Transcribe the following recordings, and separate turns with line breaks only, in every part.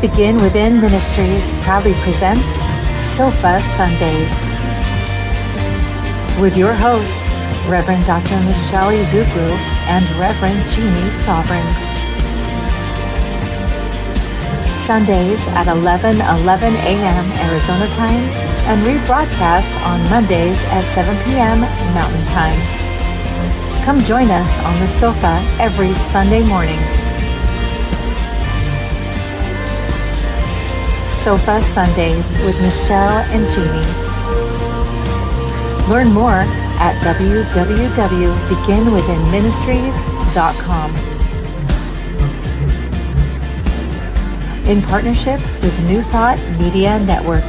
Begin Within Ministries proudly presents Sofa Sundays with your hosts, Reverend Dr. Michelle Izugwu and Reverend Jeannie Sovereigns. Sundays at 11:11 a.m. Arizona time and rebroadcasts on Mondays at 7 p.m. Mountain Time. Come join us on the sofa every Sunday morning. Sofa Sundays with Michelle and Jeannie. Learn more at www.beginwithinministries.com. In partnership with New Thought Media Network.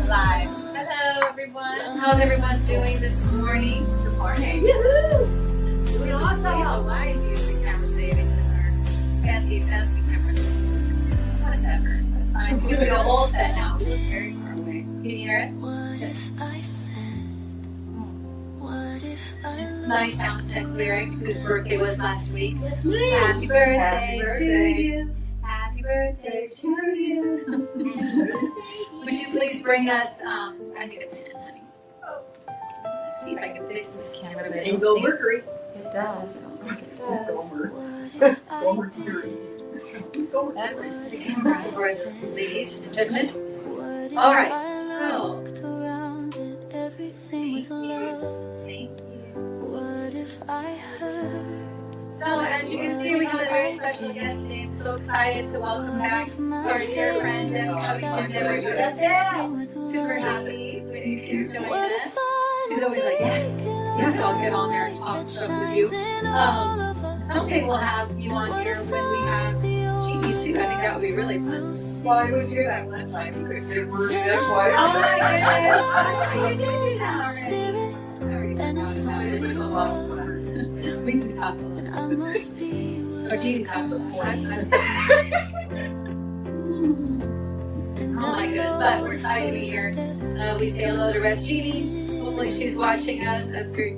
Live. Hello, everyone. How's everyone doing this morning?
Good morning.
Woohoo!
We lost our live viewing camera today because our
Fancy camera. Whatever. That's fine. You can see the whole set now. We look very far away. Can you hear us? Nice sound check lyric, whose birthday was last week. Happy birthday to you. Happy birthday to you. Would you please bring us, I need a pen, honey. Let's see if I can fix this camera. But
and go Mercury.
It does. That's the camera for us, ladies and gentlemen. All right, so thank you. So as you can see, we have a very special guest today. I'm so excited to welcome back our dear friend Deb Covington. Super happy that you can join us. She's always like, yes, I'll get on there and talk stuff with you. Someday we'll have you on here when we have Jeannie too. I think that would be really fun.
Well, I was here that one time. You couldn't get a word in twice.
Oh my goodness! You did do that already. I already forgot about
It was a
it.
lot of fun.
We do talk a lot. Or Jeannie talks a lot. Oh my goodness, but we're excited to be here. We say hello to Red Jeannie. Hopefully she's watching us. That's great.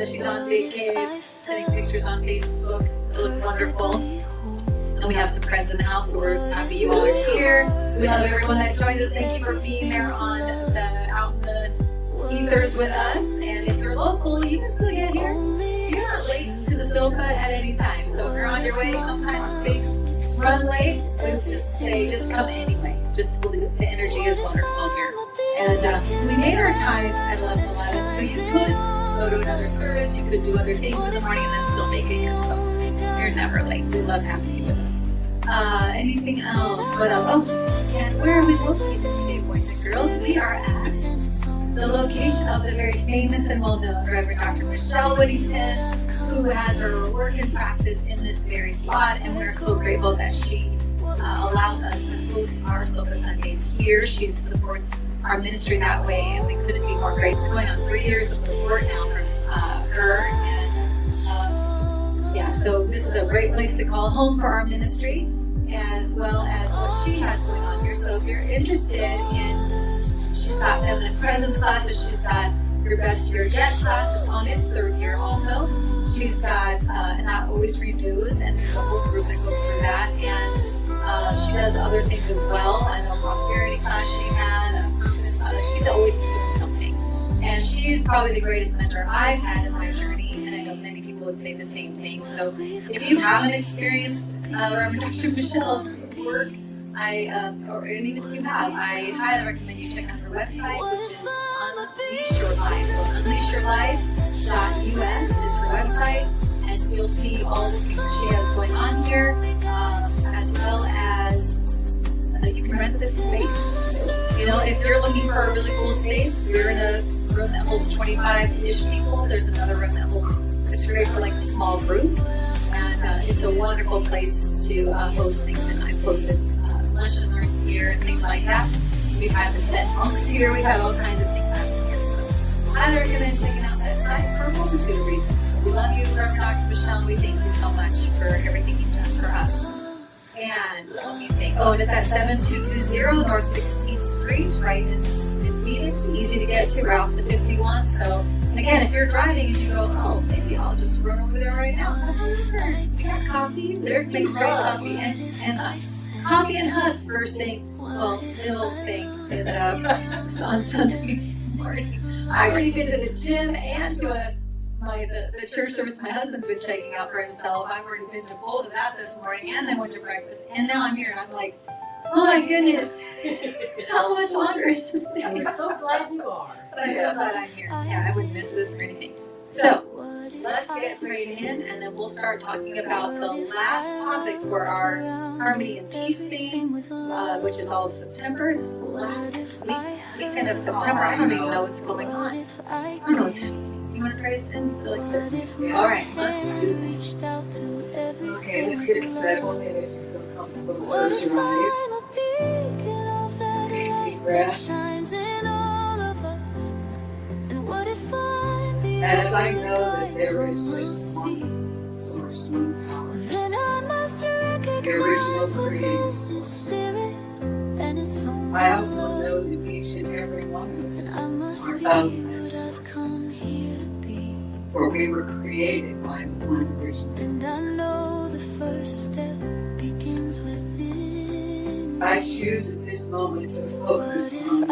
She's on Big Cave, sending pictures on Facebook. They look wonderful. And we have some friends in the house, so we're happy you all are here. We love everyone that joins us. Thank you for being there out in the ethers with us. And if you're local, you can still get here. You're not late to the sofa at any time. So if you're on your way, sometimes things run late. We just say, just come anyway. Just believe the energy is wonderful here. And we made our time at 11:11, so you could go to another service, you could do other things in the morning, and then still make it here. So you're never late. We love having you with us. Anything else? What else? Oh, and where are we located today, boys and girls? We are at the location of the very famous and well-known Reverend Dr. Michelle Whittington, who has her work and practice in this very spot, and we're so grateful that she allows us to host our Sofa Sundays here. She supports our ministry that way, and we couldn't be more grateful. It's going on 3 years of support now from her, and so this is a great place to call home for our ministry, as well as what she has going on here. So if you're interested in, she's got feminine presence classes, she's got your best year yet class, it's on its 3rd year also. She's got Not Always Renews, and there's a whole group that goes through that, and she does other things as well. I know prosperity class she had, she's always doing something. And she's probably the greatest mentor I've had in my journey, and I know many people would say the same thing. So if you haven't experienced Reverend Dr. Michelle's work, or even if you have, I highly recommend you check out her website, which is Unleash Your Life. So unleashyourlife.us is her website, and you'll see all the things that she has going on here, as well as you can rent this space. You know, if you're looking for a really cool space, you're in a room that holds 25-ish people. There's another room that holds, it's great for like a small group, and it's a wonderful place to host things. And I've hosted lunch and learns here and things like that. We've had the Tibetan monks here. We've had all kinds of things happen here. So I recommend checking out that site for a multitude of reasons. But we love you, Reverend Dr. Michelle. We thank you so much for everything you've done for us. And let me think. Oh, and it's at 7220 North 16th Street, right in Phoenix. Easy to get to, right off the 51. So And again, if you're driving and you go, oh, maybe I'll just run over there right now. We got coffee. There's makes great coffee and coffee and hugs first thing. Well, middle thing on Sunday morning. I've already been to the gym and to the church service my husband's been checking out for himself. I've already been to both of that this morning, and then went to breakfast. And now I'm here, and I'm like, oh my goodness, how much longer is this day?
We're so glad you are.
But I'm so glad I'm here. Yeah, I wouldn't miss this for anything. So, let's get right in, and then we'll start talking about the last topic for our Harmony and Peace theme, which is all of September. It's the last weekend of September. I don't even know what's going on. I don't know what's happening. Do you want to pray us in?
Yeah.
All right, let's do this.
Okay, let's get settled, and if you feel comfortable, close your eyes. Take a deep breath. And as I know that there is just one source, one power, the original creative source, I also know that each and every one of us are of that source. For we were created by the one original. And I know the first step begins within. I choose at this moment to focus on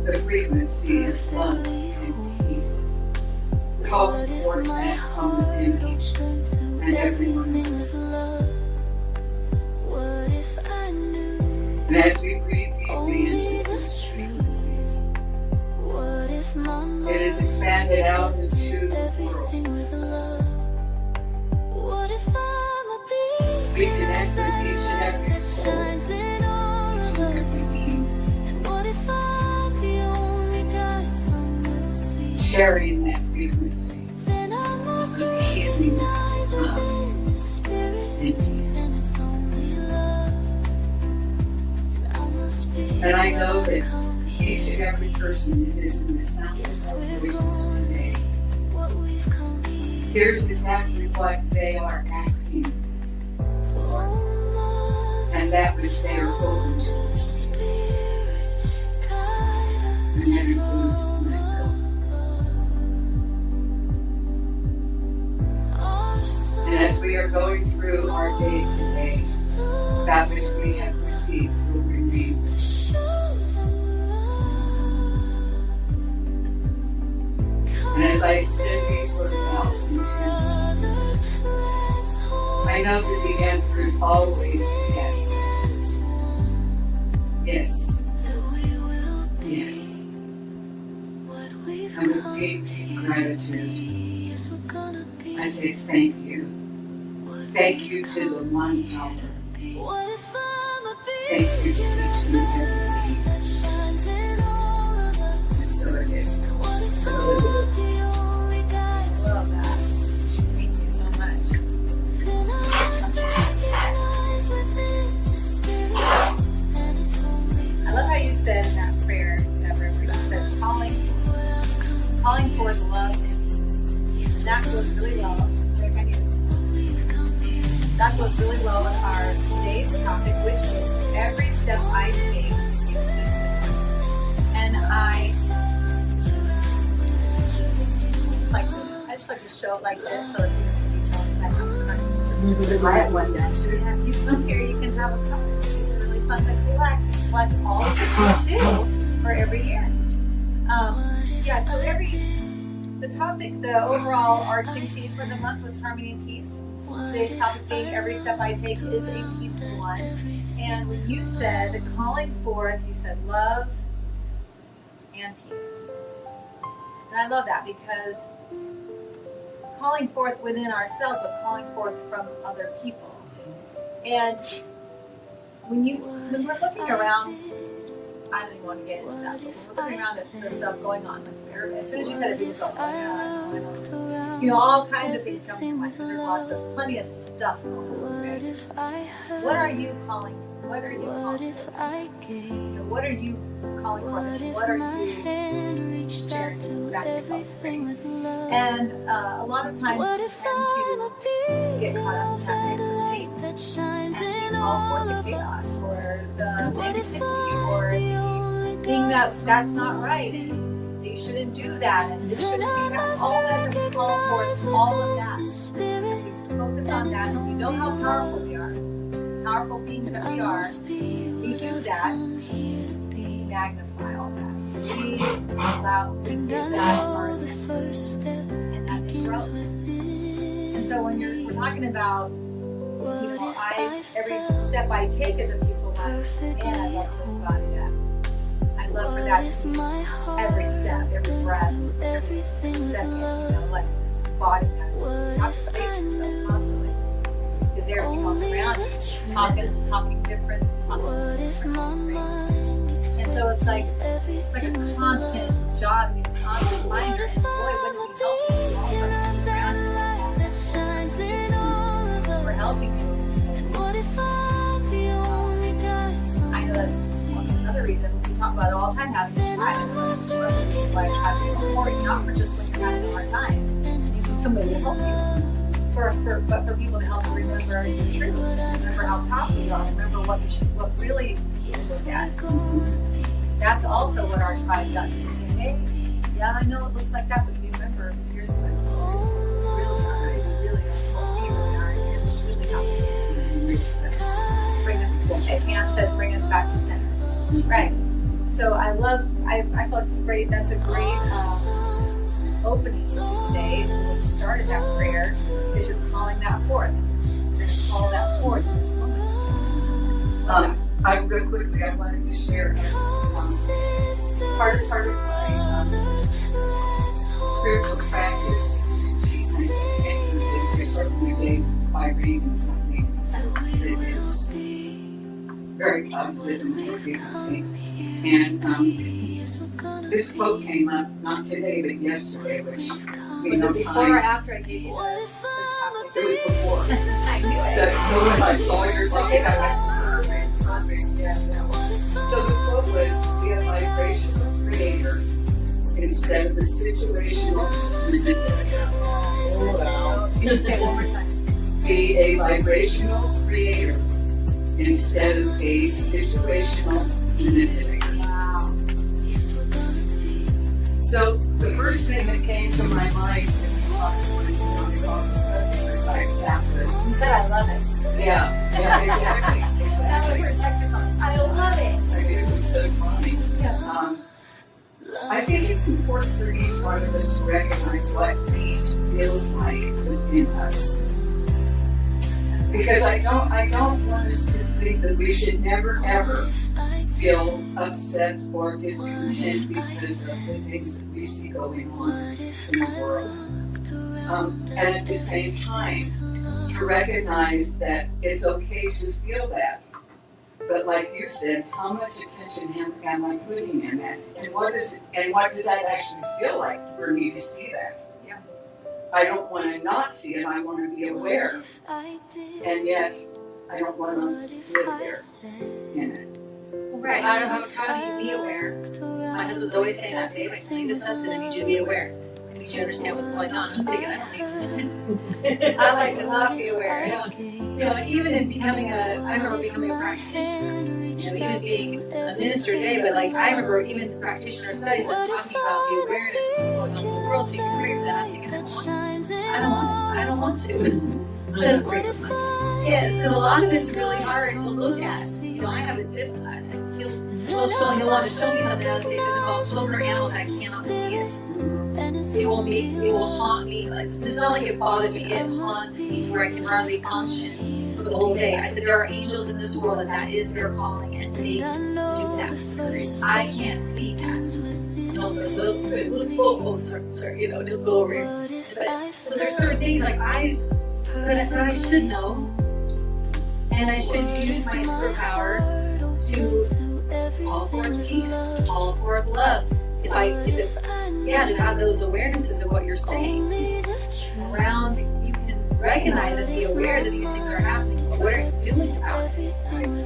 the frequency of love and peace, calling forth that from within each and every one of us. And as we breathe deeply into those frequencies, it is expanded out into the world. We connect with each and every soul, each and every being, sharing that frequency of healing, love, and peace. And I know that each and every person that is in the sound of our voices today here's exactly what they are asking for, and that which they are hoping to receive. And that includes myself. And as we are going through our day today, that which we have received will remain. And as I send these words out into the universe, I know that the answer is always yes. Yes. Yes. And with deep, deep gratitude, I say thank you. Thank you to the one power. Thank you to each and every being. And so it is.
Love that. Thank you so much. I love how you said in that prayer, Deborah, where you said calling forth love and peace. That goes really well. That goes really well with our today's topic, which is every step I take is peace. And I just like to show it like this so that you can tell us that I have one next. You come here, you can have a cup. These are really fun to collect. You collect all of them too for every year. So the overall arching theme for the month was harmony and peace. Today's topic being every step I take is a peaceful one. And when you said calling forth, you said love and peace. And I love that because calling forth within ourselves, but calling forth from other people. And when we're looking around, I don't even want to get into that, but when we're looking around at the stuff going on, as soon as you said it, people go, oh yeah, all kinds of things come to mind because there's plenty of stuff going on. Right? What are you calling? What are you calling for? What are you calling for? What are you sharing back to folks? And a lot of times we tend to get caught up in that mix of things and call for the chaos or the negativity or the thing that's not right. And you shouldn't do that, and this shouldn't be that. All that is called for, all of that. If we focus on that, and we know how powerful we are, powerful beings that we are, we do that, we magnify all that. We give that our attention, and that can grow. And so when we're talking about, every step I take is a peaceful life, and I love to embody that. I love for that to be every step, every breath, every second, like body that. You have to say it to yourself constantly, because everything else around you is talking different. And so it's like a constant job, a constant reminder. And boy, wouldn't it help you all around you? We're helping you. I know that's another reason we talk about it all the time, having a tribe. Why a tribe is so important, not for just when you're having a hard time. You need somebody to help you. But for people to help you remember the truth, remember how powerful you are, remember what really you look at. That's also what our tribe does. Is say, hey, yeah, I know it looks like that, but you remember, here's what we really are, here's what's really happening. Bring us, Anne says, bring us back to center. Right. So I feel it's great. That's a great opening to today. When you started that prayer, because you're calling that forth. You're going to call that forth in this moment.
Real quickly, I wanted to share part of my spiritual practice is certainly day by reading something that is very positive and very frequency. And this quote came up not today but yesterday, which
was it before or after I gave you the topic?
It was before.
I knew it.
So when I saw your topic, I was perfect. Yeah. So the quote was, be a vibrational creator instead of a situational manipulator.
Wow. You just say it one more time.
Be a vibrational creator instead of a situational manipulator.
Wow.
So the first thing that came to my mind when we saw the subject besides that was...
You said I love it.
Yeah, exactly.
That was her text song. I love it.
I mean, it was so funny.
Yeah.
I think it's important for each one of us to recognize what peace feels like within us. Because I don't want us to think that we should never ever feel upset or discontent because of the things that we see going on in the world. And at the same time, to recognize that it's okay to feel that. But like you said, how much attention am I putting in that? And what does that actually feel like for me to see that?
Yeah.
I don't want to not see it. I want to be aware. And yet, I don't want to live there in it.
Right. How do you be aware? My husband's always saying that, babe, I tell you this stuff because I need you to be aware. I need you to understand what's going on. I'm thinking, I don't need to. I like to not be aware. And even in I remember becoming a practitioner, even being a minister today, but like, I remember even practitioner studies that talking about the awareness of what's going on in the world so you can pray for that. I'm thinking, I don't want to. That's great. Yes, because a lot of it's really hard to look at. I have a different, he'll want to show me something else. If it involves children or animals, I cannot see it. It will haunt me. It's not like it bothers me. It haunts me to where I can hardly function for the whole day. I said there are angels in this world that is their calling, and they can do that. I can't see that. Sorry, he'll go over here. But so there's certain things like that I should know, and I should use my superpowers to call forth peace, call forth love. To have those awarenesses of what you're saying around, you can recognize and be aware that these things are happening. But what are you doing about it?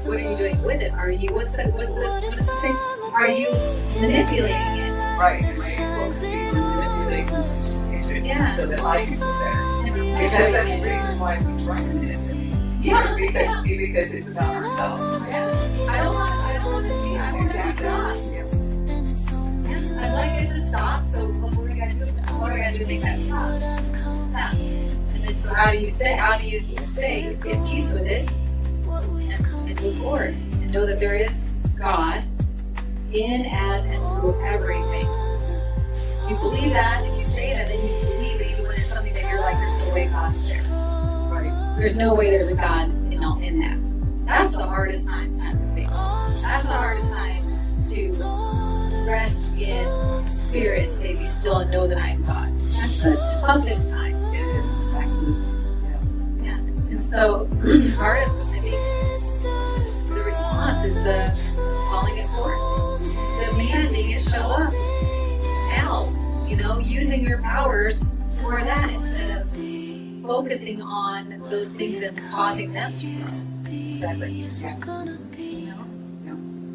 What are you doing with it? Are you what does it say? Are you manipulating it?
Right. Am I focusing on manipulating the situation so that I can do better? Because that's the reason why we try to manipulate. Because it's about ourselves.
Yeah. I don't want to see. I want to stop. I I'd like it to stop, so what do we gotta do? What do we gotta do to make that stop? Yeah. And then so how do you say, get peace with it and move forward and know that there is God in, as, and through everything. You believe that, if you say that, then you believe it even when it's something that you're like, there's no way God's there.
Right.
There's no way there's a God in that. That's the hardest time to have your faith. That's the hardest time to rest in spirit, say, be still and know that I am God. That's the toughest time.
It is, absolutely.
Yeah. And so part of, I think, the response is the calling it forth, demanding it show up now, using your powers for that instead of focusing on those things and causing them to grow.
Exactly.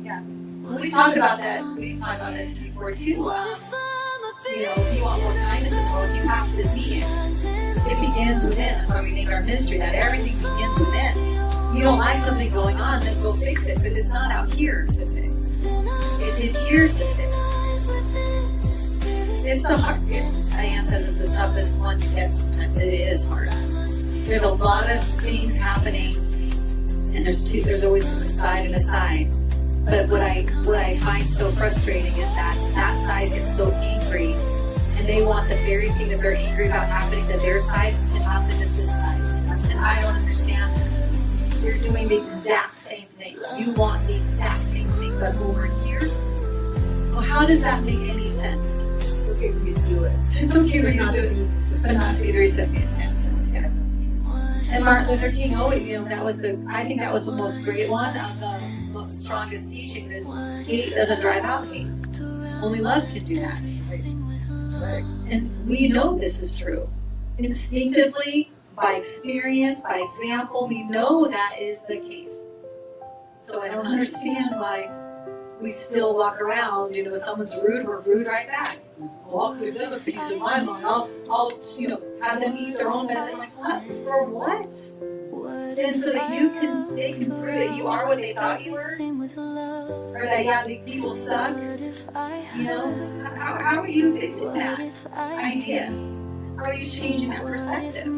Yeah. We talk about that. We've talked about that before too. If you want more kindness and growth, you have to be in. It begins within. That's why we named our ministry that. Everything begins within. You don't like something going on, then go fix it. But it's not out here to fix. It's in here to fix. It's the hard. Diane says it's the toughest one to get. Sometimes it is hard. There's a lot of things happening, and there's always an aside and a side. But what I find so frustrating is that side gets so angry, and they want the very thing that they're angry about happening to their side to happen to this side. And I don't understand that. You're doing the exact same thing. You want the exact same thing, but over here. So how does that make any sense?
It's okay for you to do it.
It's okay for you to do it, but not to be the recipient. In a sense, yeah. And Martin Luther King always, I think that was the most great one of the strongest teachings is hate doesn't drive out hate. Only love can do that.
That's right.
And we know this is true. Instinctively, by experience, by example, we know that is the case. So I don't understand why we still walk around, if someone's rude, we're rude right back. Well, I'll give them a piece of my mind. I'll have them eat their own mess. I'm like, what? For what? And so that they can prove that you are what they thought you were, or that the people suck. How are you fixing that idea? How are you changing that perspective?
So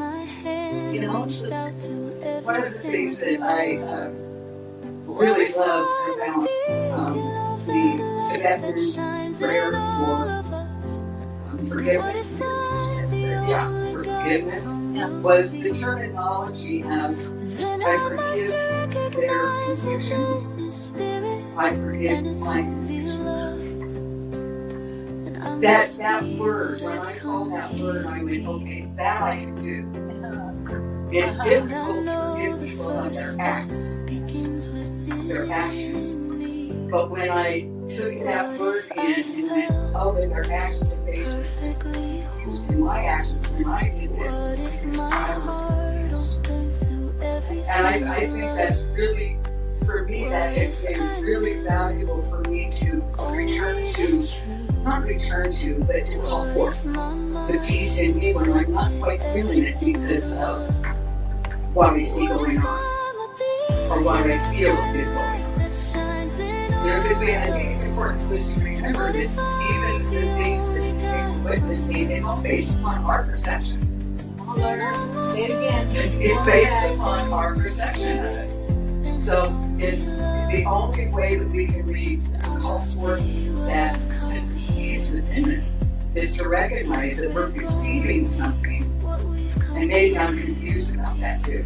one of the things that I really loved about the Tibetan prayer for forgiveness. Forgiveness was the terminology of I forgive their confusion. I forgive my confusion. That word, when I saw that word, I went, okay, that I can do. It's difficult to forgive people of their acts, their actions. But when I took that word in and went, oh, but their actions are based on this, confused in my actions when I did this because I was confused. And I think that's really, for me, that has been really valuable for me to but to call forth the peace in me when I'm not quite feeling it because of what I see going on or what I feel is going on. Because it's important for us to remember that even the things that we're witnessing is all based upon our perception.
Say it again.
It's based upon our perception of it. So it's the only way that we can call forth that sense of peace within us is to recognize that we're receiving something, and maybe I'm confused about that too.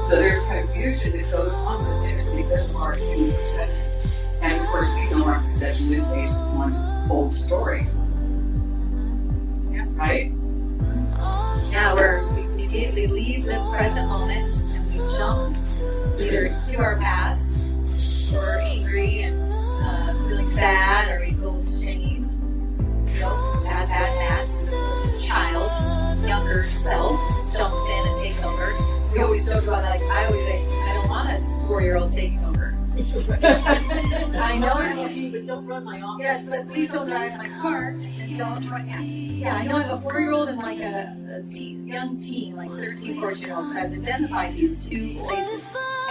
So there's confusion that goes on with things because of our human perception. And of course, we know our perception is based on old stories.
Yeah.
Right?
Yeah, we immediately leave the present moment and we jump either to our past, or angry and feeling sad, or we feel shame. Sad, bad. It's a child, younger self jumps in and takes over. We always joke about that. I always say, I don't want a 4-year-old taking over. I know it,
but don't run my office.
Yes, but please don't drive my car and don't run. Yeah, I know I have a 4-year-old and like a young teen, like 13, 14-year-old. So I've identified these two places.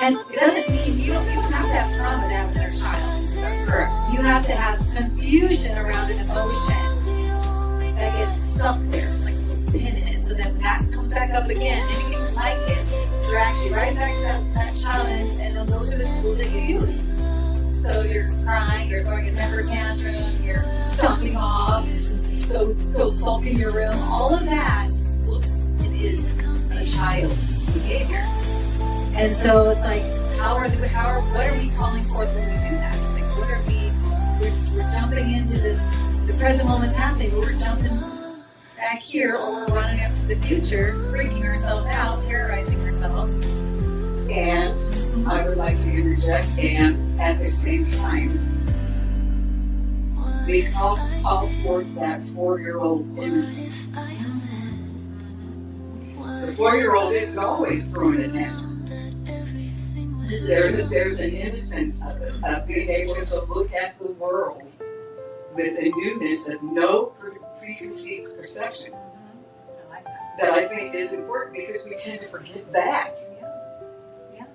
And it doesn't mean you don't have to have trauma to have an inner child.
That's correct.
You have to have confusion around an emotion that gets stuck there. It's like a little pin in it. So then that comes back up again. Anything like it drags you right back to that child, and then those are the tools that you use. So you're crying, you're throwing a temper tantrum, you're stomping off, go sulk in your room. All of that is a child's behavior. And so it's like, what are we calling forth when we do that? Like, what are we're jumping into this, the present moment's happening, but we're jumping back here, or we're running up to the future, freaking ourselves out, terrorizing ourselves.
And I would like to interject, and at the same time, we call forth that 4-year-old innocence. The 4-year-old isn't always throwing a tantrum. There's an innocence of being able to look at the world with a newness of no preconceived perception.
I like that.
That I think is important, because we tend to forget that.
Yeah.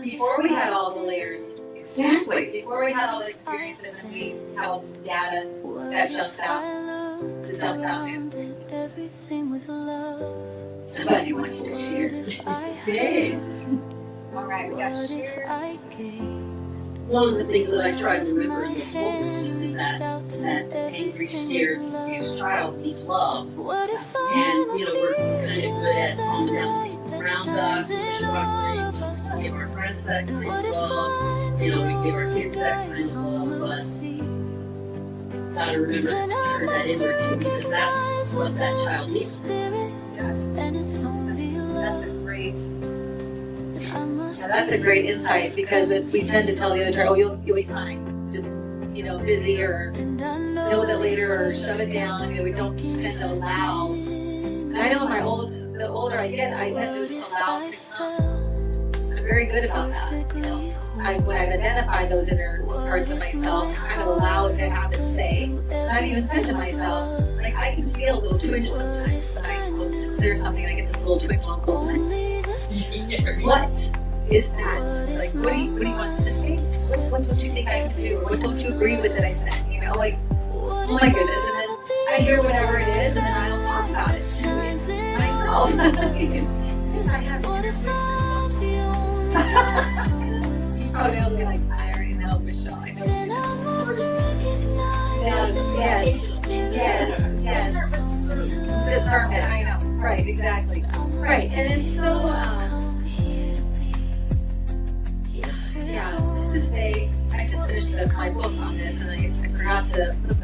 Before we had all the layers.
Exactly.
Before we had all the experiences, and we had all this data that jumps out. That dumps out there.
Somebody wants to share. Yay.
All right, we got to share.
One of the things that I try to remember in those moments is that angry, scared, confused child needs love. And, we're kind of good at calming down the people around us, we're struggling, we give our friends that kind of love, we give our kids that kind of love, but gotta remember to turn that inward too, because that's what that child needs.
That's a great insight, because we tend to tell the other child, oh, you'll be fine. Just, busy, or deal with it later, or shove it down. We don't tend to allow. And I know the older I get, I tend to just allow it to come. I'm very good about that. When I've identified those inner parts of myself, I kind of allow it to have its say. And I've even said to myself, like, I can feel a little twinge sometimes when I go to clear something, and I get this little twinge on cold nights. What is that? Like, what do you want us to say? What don't you think I can do? What don't you agree with that I said? Like, oh my goodness. And then I hear whatever it is, and then I don't talk about it to myself. Because I have inner voice. They'll be like, I already know, Michelle. I know you do. Yes. Discernment. I know. Right, exactly. Right. And it's so, just to stay, I just finished my book on this, and I forgot to put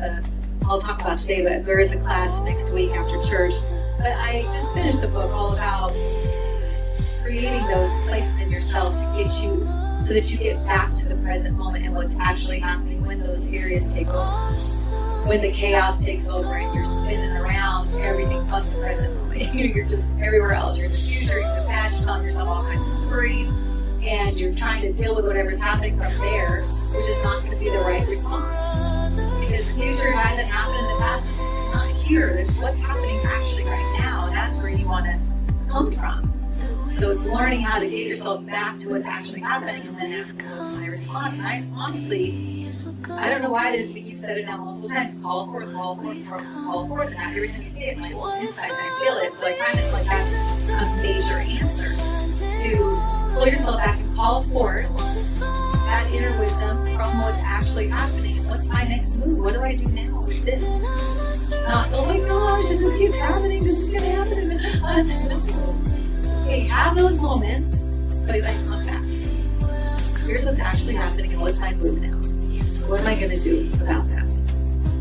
I'll talk about today, but there is a class next week after church. But I just finished a book all about creating those places in yourself to get you, so that you get back to the present moment and what's actually happening when those areas take over. When the chaos takes over and you're spinning around everything but the present moment. You're just everywhere else. You're in the future, you're in the past, you're telling yourself all kinds of stories, and you're trying to deal with whatever's happening from there, which is not going to be the right response. Because the future hasn't happened in the past, it's not here. What's happening actually right now, and that's where you want to come from. So it's learning how to get yourself back to what's actually happening, and then asking what's my response. And I honestly, I don't know why you've said it now multiple times, call forth. And every time you say it, my little inside, I feel it. So I kind of like that's a major answer to pull yourself back and call forth that inner wisdom from what's actually happening. And what's my next move? What do I do now with this? Not, oh my gosh, this keeps happening. This is going to happen. Okay, have those moments, but then come back. Here's what's actually happening, and what's my move now? What am I going to do about that?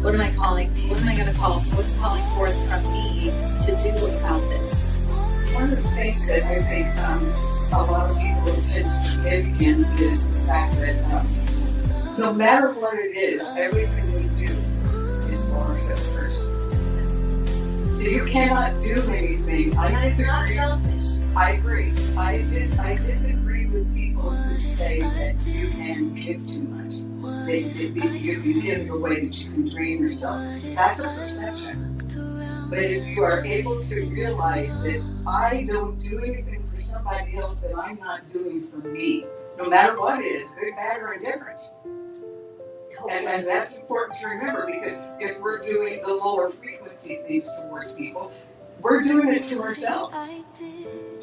What am I calling? What am I going to call? What's calling forth from me to do about this?
One of the things that I think a lot of people tend to forget again is the fact that no matter what it is, everything we do is for ourselves first. So you cannot do anything. I disagree.
It's not selfish.
I agree. I disagree with people who say that you can give too much. That you can give away, that you can drain yourself. That's a perception. But if you are able to realize that I don't do anything for for somebody else that I'm not doing for me, no matter what it is, good, bad, or indifferent. And that's important to remember, because if we're doing the lower frequency things towards people, we're doing it to ourselves.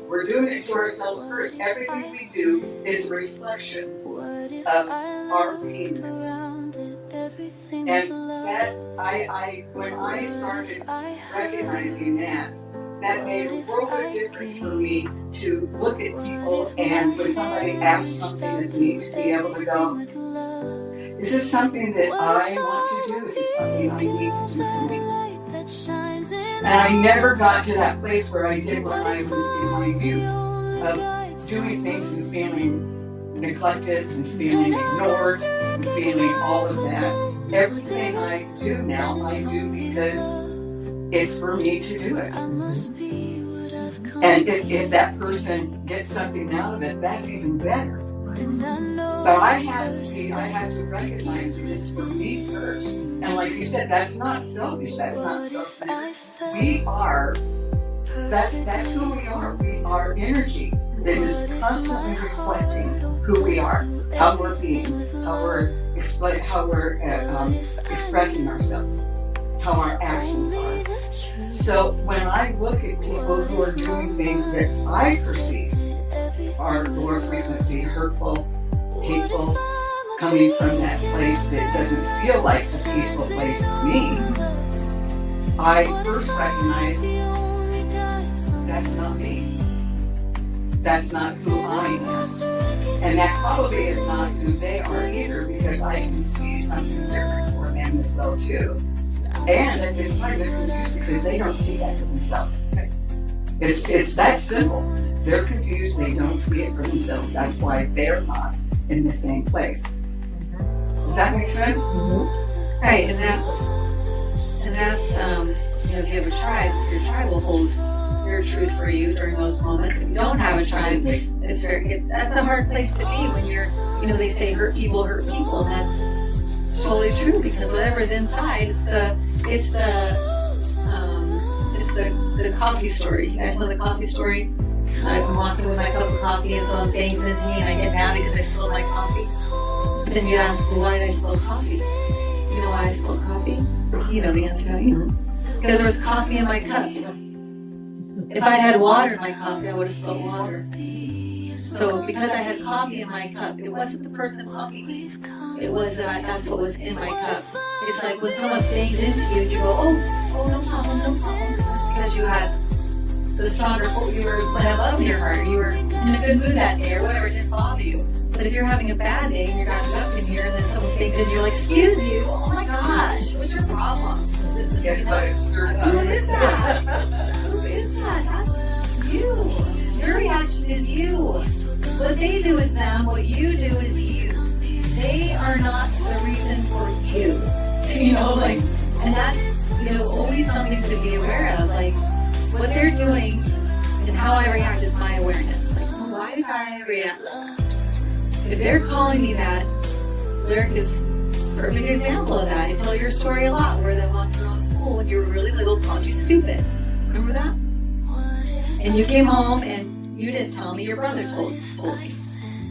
We're doing it to ourselves first. Everything we do is a reflection of our beingness. And that, when I started recognizing that made a world of difference for me to look at people, and when somebody asks something of me, to be able to go, is this something that I want to do? Is this something I need to do for me? And I never got to that place where I did when I was in my youth, of doing things and feeling neglected and feeling ignored and feeling all of that. Everything I do now, I do because it's for me to do it. And if that person gets something out of it, that's even better. But I had to recognize that it's for me first. And like you said, that's not selfish, that's not self-centered. That's who we are. We are energy that is constantly reflecting who we are, how we're being, how we're expressing ourselves, how our actions are. So when I look at people who are doing things that I perceive are lower frequency, hurtful, hateful, coming from that place that doesn't feel like a peaceful place for me, I first recognize that's not me. That's not who I am. And that probably is not who they are either, because I can see something different for them as well too. And at this time they're confused because they don't see that for themselves. It's that simple. They're confused, they don't see it for themselves. That's why they're not in the same place. Does that make sense?
Mm-hmm. Right, and that's if you have a tribe, your tribe will hold your truth for you during those moments. If you don't have a tribe, that's a hard place to be when you're, they say hurt people, and that's totally true, because whatever's inside, it's the coffee story. You guys know the coffee story? I'm walking with my cup of coffee and someone bangs into me and I get mad because I spilled my coffee. But then you ask, well, why did I spill coffee? You know why I spilled coffee? You know the answer, don't you? Because there was coffee in my cup. If I'd had water in my coffee, I would have spilled water. So because I had coffee in my cup, it wasn't the person hugging me. It was that's what was in my cup. It's like when someone bangs into you and you go, oh, no problem. It's because you had the stronger, you had love in your heart, you were in a good mood that day, or whatever, it didn't bother you. But if you're having a bad day and you're not up in here, and then someone bangs in, you're like, excuse you, oh my gosh, what's your problem?
Guess what?
Who is that? Who is that? That's you. Your reaction is you. What they do is them, what you do is you. They are not the reason for you. And that's, always something to be aware of. Like, what they're doing and how I react is my awareness. Like, why did I react to that? If they're calling me that, Lyric is a perfect example of that. I tell your story a lot, where that one girl in school, when you were really little, called you stupid. Remember that? And you came home and you didn't tell me, your brother told me.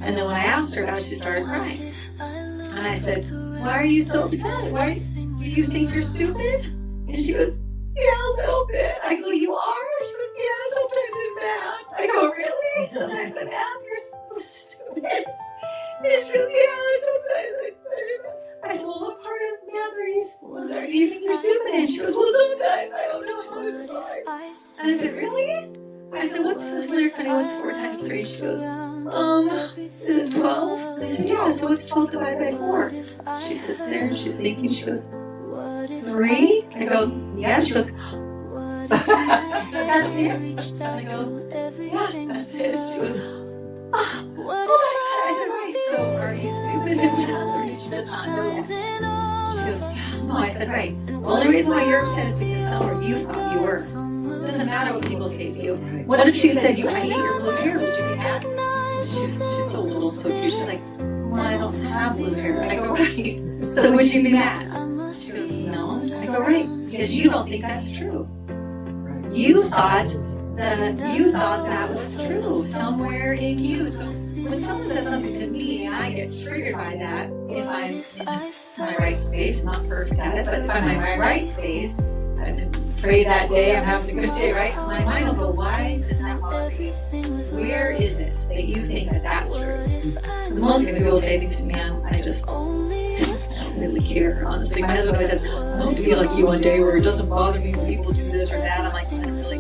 And then when I asked her about it, she started crying. And I said, why are you so upset? Do you think you're stupid? And she goes, yeah, a little bit. I go, you are? She goes, yeah, sometimes in math. I go, really? Sometimes in math, you're so stupid. And she goes, yeah, sometimes I said, well, what part of math do you think you're stupid? And she goes, well, sometimes I don't know how it's hard. And I said, really? I said, what's 4 times 3? She goes, is it 12? I said, yeah, so what's 12 divided by 4? She sits there and she's thinking, she goes, 3? I go, yeah. She goes, that's it? And I go, yeah, that's it. She goes, oh my God. I said, right, so are you stupid in math, or did you just not know that? She goes, yeah, no. I said, right. The only reason why you're upset is because somewhere you thought you were. It doesn't matter what people say to you. What if she had said, I hate your blue hair, would you be mad? She's so little, so cute. She's like, well, I don't have blue hair. I go, right. So would you be mad? She goes, no. I go, right, because you don't think that's true. You thought that you thought that was true somewhere in you. So when someone says something to me and I get triggered by that, if I'm in my right space, I'm not perfect at it, but if I'm in my right space, I've been prayed that day, I'm having a good day, right? My mind will go, why does that bother you? Where is it that you think that that's true? Most people say things to me, I just don't really care, honestly. My husband always says, I hope to be like you one day where it doesn't bother me when people do this or that. I'm like, I don't really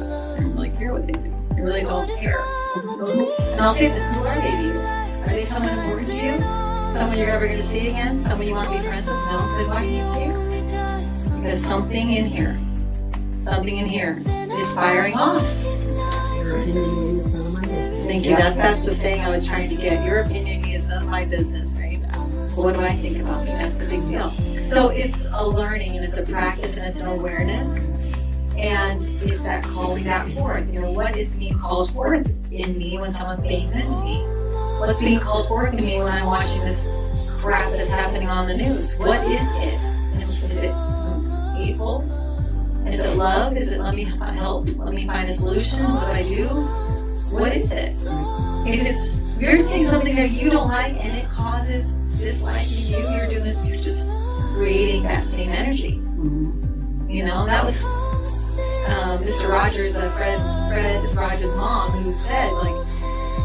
care what they do. I really don't care. And I'll say, who are they to you? Are they someone important to you? Someone you're ever going to see again? Someone you want to be friends with? No. Then why do you care? Because something in here is firing off. Thank you. That's the saying I was trying to get. Your opinion is none of my business, right? So what do I think about me? That's a big deal. So it's a learning and it's a practice and it's an awareness. And it's that calling that forth. What is being called forth in me when someone bangs into me? What's being called forth in me when I'm watching this crap that's happening on the news? What is it? Is it hateful? Is it love? Is it let me help? Let me find a solution? What do I do? What is it? If you're saying something that you don't like and it causes dislike in you, you're just creating that same energy. That was Mr. Rogers, Fred Rogers' mom, who said,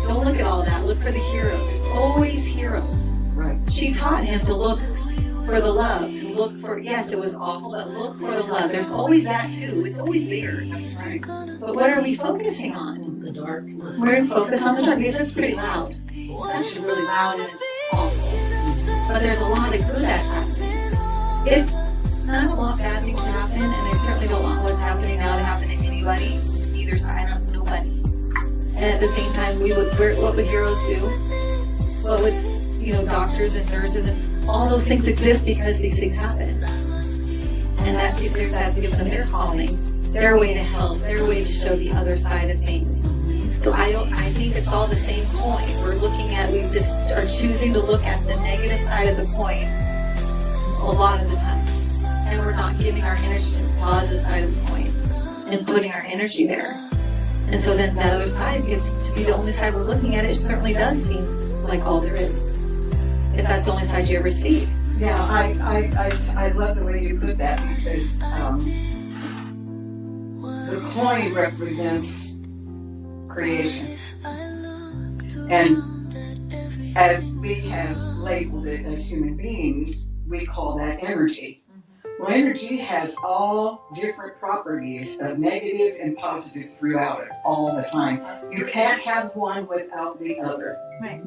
don't look at all that. Look for the heroes. There's always heroes.
Right.
She taught him to look for the love, to look for, yes, it was awful, but look for the love. There's always that too. It's always there. That's right. But what are we focusing on?
The dark.
We're focused on the dark because it's pretty loud. It's actually really loud and it's awful. But there's a lot of good that's happening. I don't want bad things to happen, and I certainly don't want what's happening now to happen to anybody, either side, nobody. And at the same time, what would heroes do? What would, doctors and nurses and all those things exist because these things happen. And that gives them their calling, their way to help, their way to show the other side of things. So I think it's all the same coin. We just are choosing to look at the negative side of the coin a lot of the time. And we're not giving our energy to the positive side of the coin and putting our energy there. And so then that other side gets to be the only side we're looking at. It certainly does seem like all there is, if that's the only side you ever see.
Yeah, I love the way you put that, because the coin represents creation. And as we have labeled it as human beings, we call that energy. Well, energy has all different properties of negative and positive throughout it all the time. You can't have one without the other.
Right.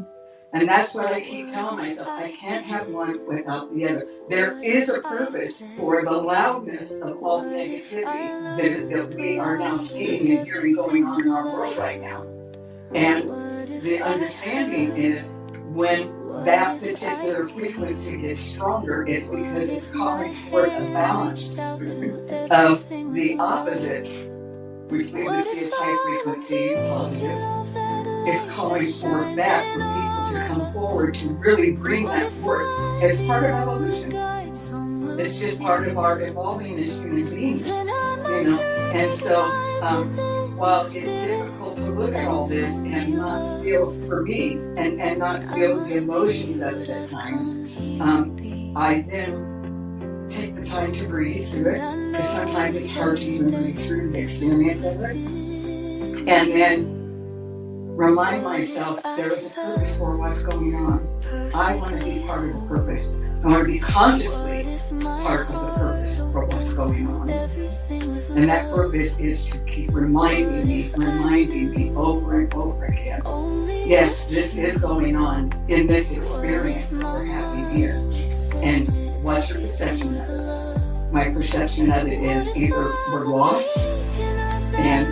And that's what I keep telling myself. I can't have one without the other. There is a purpose for the loudness of all negativity that we are now seeing and hearing going on in our world right now. And the understanding is when that particular frequency gets stronger, it's because it's calling forth a balance of the opposite, which we would see as high frequency, positive. It's calling forth that for people to come forward to really bring that forth as part of evolution. It's just part of our evolving as human beings, And so, while it's difficult to look at all this and not feel, for me, and not feel the emotions of it at times, I then take the time to breathe through it, because sometimes it's hard to even breathe through the experience of it, and then remind myself there is a purpose for what's going on. I want to be part of the purpose. I want to be consciously part of the purpose for what's going on. And that purpose is to keep reminding me over and over again. Yes, this is going on in this experience that we're having here. And what's your perception of it? My perception of it is either we're lost, and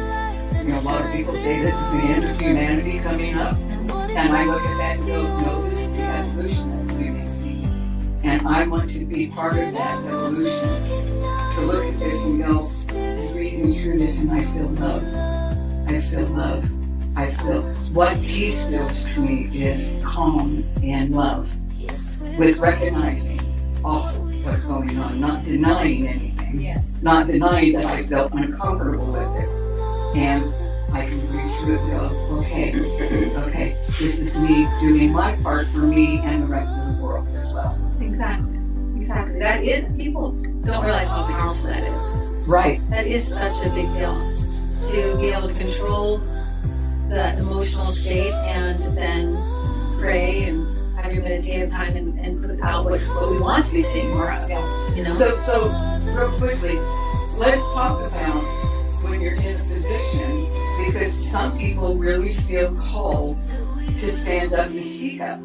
a lot of people say this is the end of humanity coming up. And I look at that and go, no, this is the evolution of humanity. And I want to be part of that evolution, to look at this and go, reading through this, and I feel love. I feel love. I feel what peace feels to me is calm and love, with recognizing also what's going on, not denying anything, not denying that I felt uncomfortable with this. And I can breathe through it and go, okay, this is me doing my part for me and the rest of the world as well.
Exactly. That is, people don't realize how powerful that is.
Right.
That is such a big deal. To be able to control the emotional state and then pray and have your meditative time and put out what we want to be seeing more of.
Yeah.
You know?
So real quickly, let's talk about when you're in a position, because some people really feel called to stand up and speak up.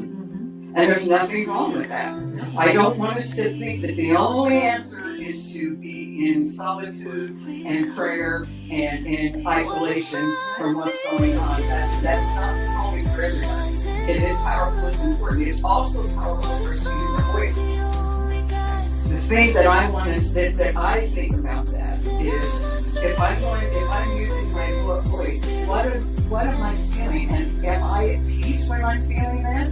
And there's nothing wrong with that. I don't want us to think that the only answer is to be in solitude and prayer and in isolation from what's going on. That's not calling for everybody. It is powerful, it's important. It's also powerful for us to use our voices. The thing that I want us that I think about that is if I'm using my voice, what am I feeling? And am I at peace when I'm feeling that?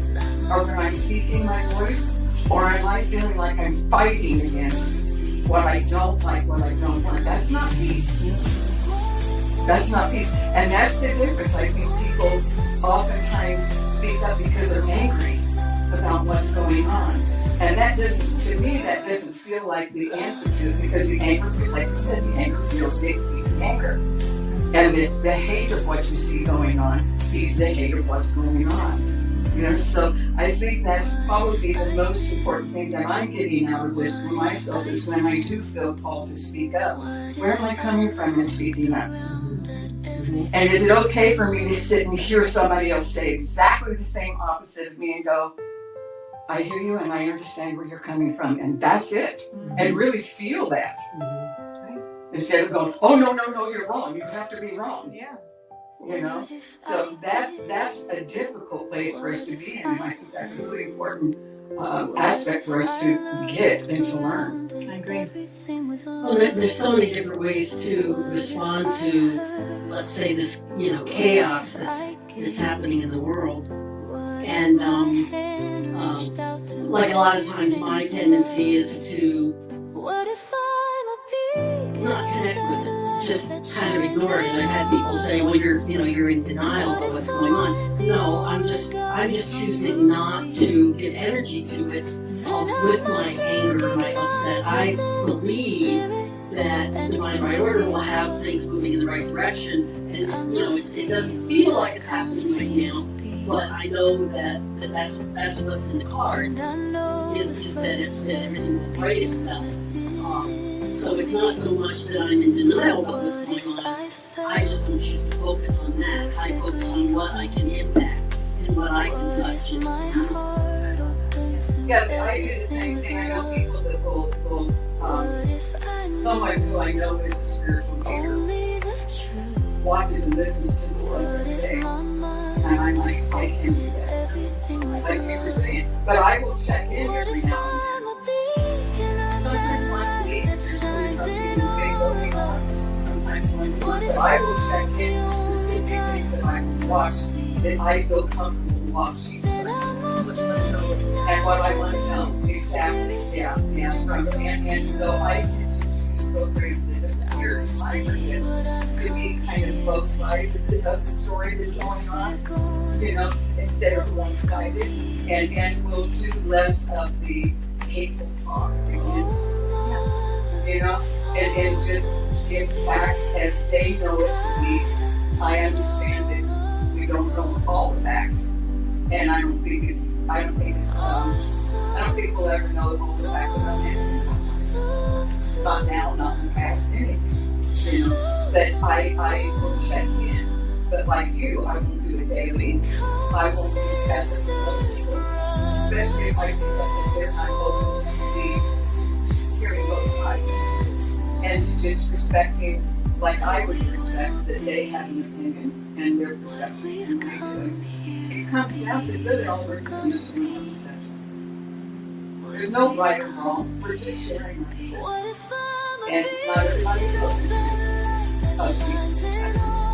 Or when I'm speaking my voice? Or am I feeling like I'm fighting against what I don't like, what I don't want? That's not peace. That's not peace. And that's the difference. I think people oftentimes speak up because they're angry about what's going on. And that doesn't feel like the answer to it, because the anger, like you said, the anger feels the anger. And the hate of what you see going on feeds the hate of what's going on. You know, so I think that's probably the most important thing that I'm getting out of this for myself, is when I do feel called to speak up. Where am I coming from in speaking up? And is it okay for me to sit and hear somebody else say exactly the same opposite of me and go, I hear you and I understand where you're coming from, and that's it. And really feel that. Instead of going, oh, no, you're wrong. You have to be wrong.
Yeah.
You know? So that's a difficult place for us to be in. And I think that's a really important aspect for us to get and to learn.
I agree.
Well, there's so many different ways to respond to, let's say, this, chaos that's happening in the world. And like a lot of times, my tendency is to not connect with it, just kind of ignore it. And I've had people say, "Well, you're in denial about what's going on." No, I'm just choosing not to give energy to it with my anger, my upset. I believe that divine right order will have things moving in the right direction, and it doesn't feel like it's happening right now. But I know that's what's in the cards, is that everything will right itself. So it's not so much that I'm in denial about what's going on. I just don't choose to focus on that. I focus on what I can impact and what I can touch.
Yeah, I do the same thing. I know people that will someone who I know is a spiritual leader watches and listens to the stuff every day. And I'm like, I can't do that. Like you were saying. But I will check in every now and then. Sometimes once a week, there's really something big going on. Sometimes once a week. But I will check in with specific things that I watch that I feel comfortable watching. And what I want to know exactly. Yeah. And so I tend to use programs that appear to my percent to be kind of both sides of the story that's going on, instead of one-sided, and we'll do less of the hateful talk against, and just give facts as they know it to be. I understand that we don't know all the facts, and I don't think we'll ever know all the facts about anything. Not now, not in the past, anything. But I will check in. But like you, I won't do it daily. I won't discuss it with most people. Especially if I feel that there's not open to be hearing both sides. And to just respecting, like I would respect that they have an opinion and their perception and I do. It comes down to really all we're doing is sharing our perception. There's no right or wrong. We're just sharing our perception. And not everybody's open to other people's perceptions.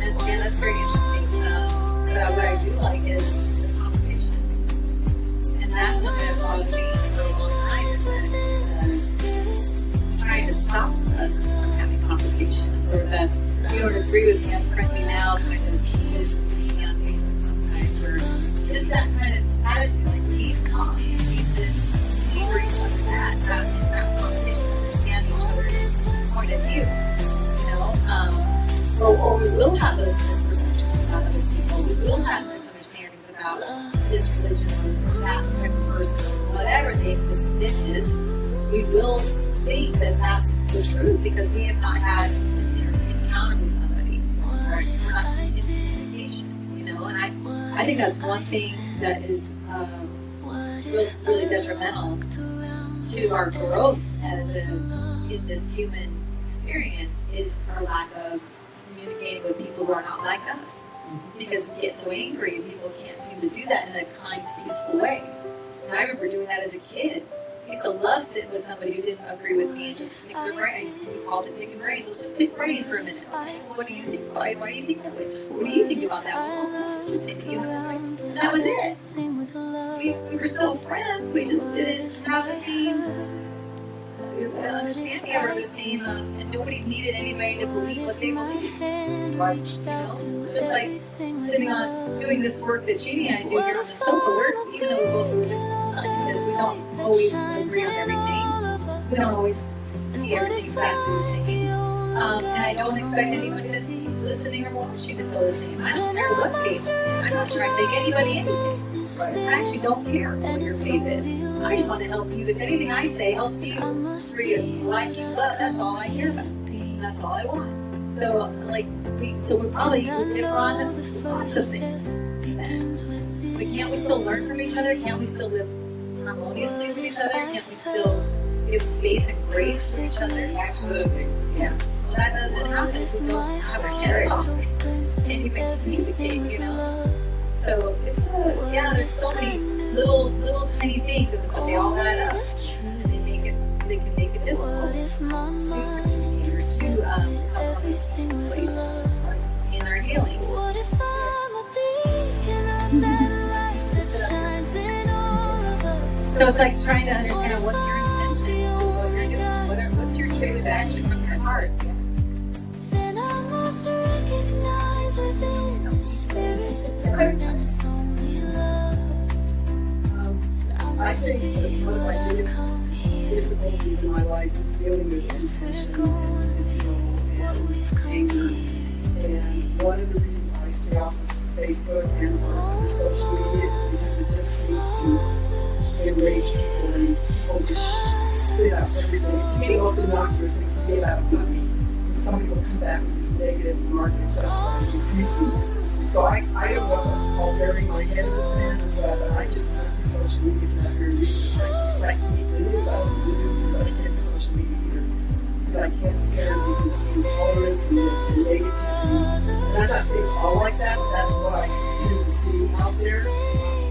And that's very interesting. What I do like is the conversation. And that's something that's bothered me for a long time, is that it's trying to stop us from having conversations, or that, don't agree with me, unfriend me now, kind of post that we see on Facebook sometimes, or just that kind of attitude, like we need to talk, we need to see where each other's at, have conversation, understand each other's point of view, or we will have those misperceptions about other people, we will have misunderstandings about this religion or that type of person, or whatever the spin is. We will think that that's the truth because we have not had an encounter with somebody. Right? We're not in communication, and I think that's one thing that is really detrimental to our growth in this human experience is our lack of communicating with people who are not like us. Because we get so angry and people can't seem to do that in a kind, peaceful way. And I remember doing that as a kid. I used to love sitting with somebody who didn't agree with me and just pick their brains. We called it picking brains. Let's just pick brains for a minute. Okay, well, what do you think? Why do you think that way? What do you think about that? Well, that's interesting to you. And that was it. We were still friends. We just didn't have the same understanding of the same, and nobody needed anybody to believe what they believe. It's just like sitting on doing this work that Jeannie and I do here on the sofa. Even though we're both religious scientists, we don't always agree on everything. We don't always see everything exactly the same. And I don't expect anybody that's listening or watching to feel the same. I don't care what faith. I'm not trying to make anybody anything. I actually don't care what your faith is. I just want to help you. If anything I say helps you create a life you love, that's all I care about. And that's all I want. So, we probably would differ on lots of things then. But can't we still learn from each other? Can't we still live harmoniously with each other? Can't we still give space and grace to each other?
Absolutely. Yeah.
Well, that doesn't happen if we don't have a chance to talk. Can't even communicate, So it's there's so many little tiny things, but they all add up, and they can make it difficult to communicate or to have a place in our dealings. So it's like trying to understand what's your intention, what you're doing, what's your truth action from your heart.
I think that one of my biggest difficulties in my life is dealing with intention, and anger. And one of the reasons I stay off of Facebook and other social media is because it just seems to enrage people, and people just spit out everything. It can be also innocuous, they can get out of puppy. And some people come back with this negative remark and justify it increasing. So I don't know if it's all burying my head in the sand, but I just go to social media for that very reason. It's like the news, I don't do the news, but I can't do social media either. Because I can't stand the intolerance and the negativity. And I'm not saying it's all like that, but that's what I tend to see out there.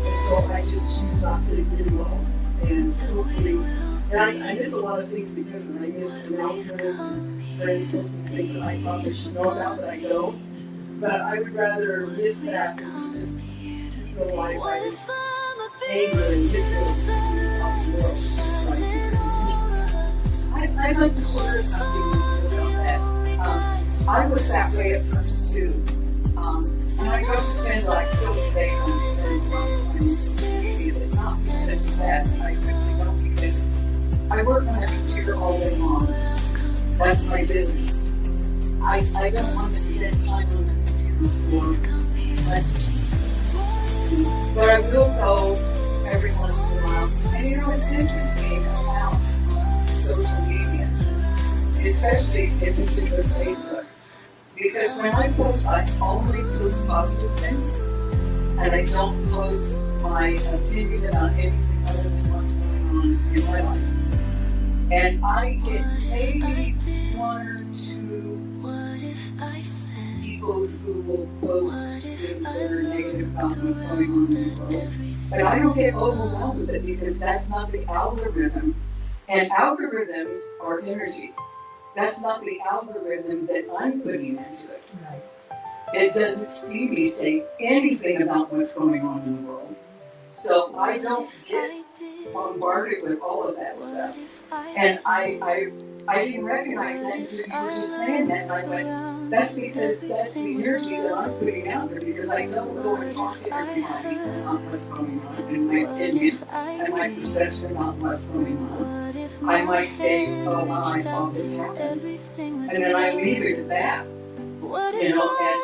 And so I just choose not to get involved. And hopefully, and I miss a lot of things because I miss announcements and friends posting things that I probably should know about that I don't. But I would rather miss that than just eaten alive by this anger and difficulty of the world. Just tries to
I'd like to share something with you about that. I was that way at first too. And I don't spend like still today on spending on social media, but not because of that. I simply don't, because I work on a computer all day long. That's my business. I don't want to spend time on the for messaging. But I will go every once in a while. And it's interesting about social media, especially in particular Facebook. Because when I post, I only post positive things. And I don't post my opinion about anything other than what's going on in my life. And I get maybe one or two people who will post things that are negative about what's going on in the world. But I don't get overwhelmed with it because that's not the algorithm. And algorithms are energy. That's not the algorithm that I'm putting into it.
Right.
It doesn't see me say anything about what's going on in the world. So I don't get bombarded with all of that stuff. And I didn't recognize that until you were just saying that, and I went,
That's because that's the energy that I'm putting out there, because I don't go and talk to everybody about what's going on and my opinion and my perception about what's going on. I might say, oh, wow, I saw this happen. And then I leave it at that.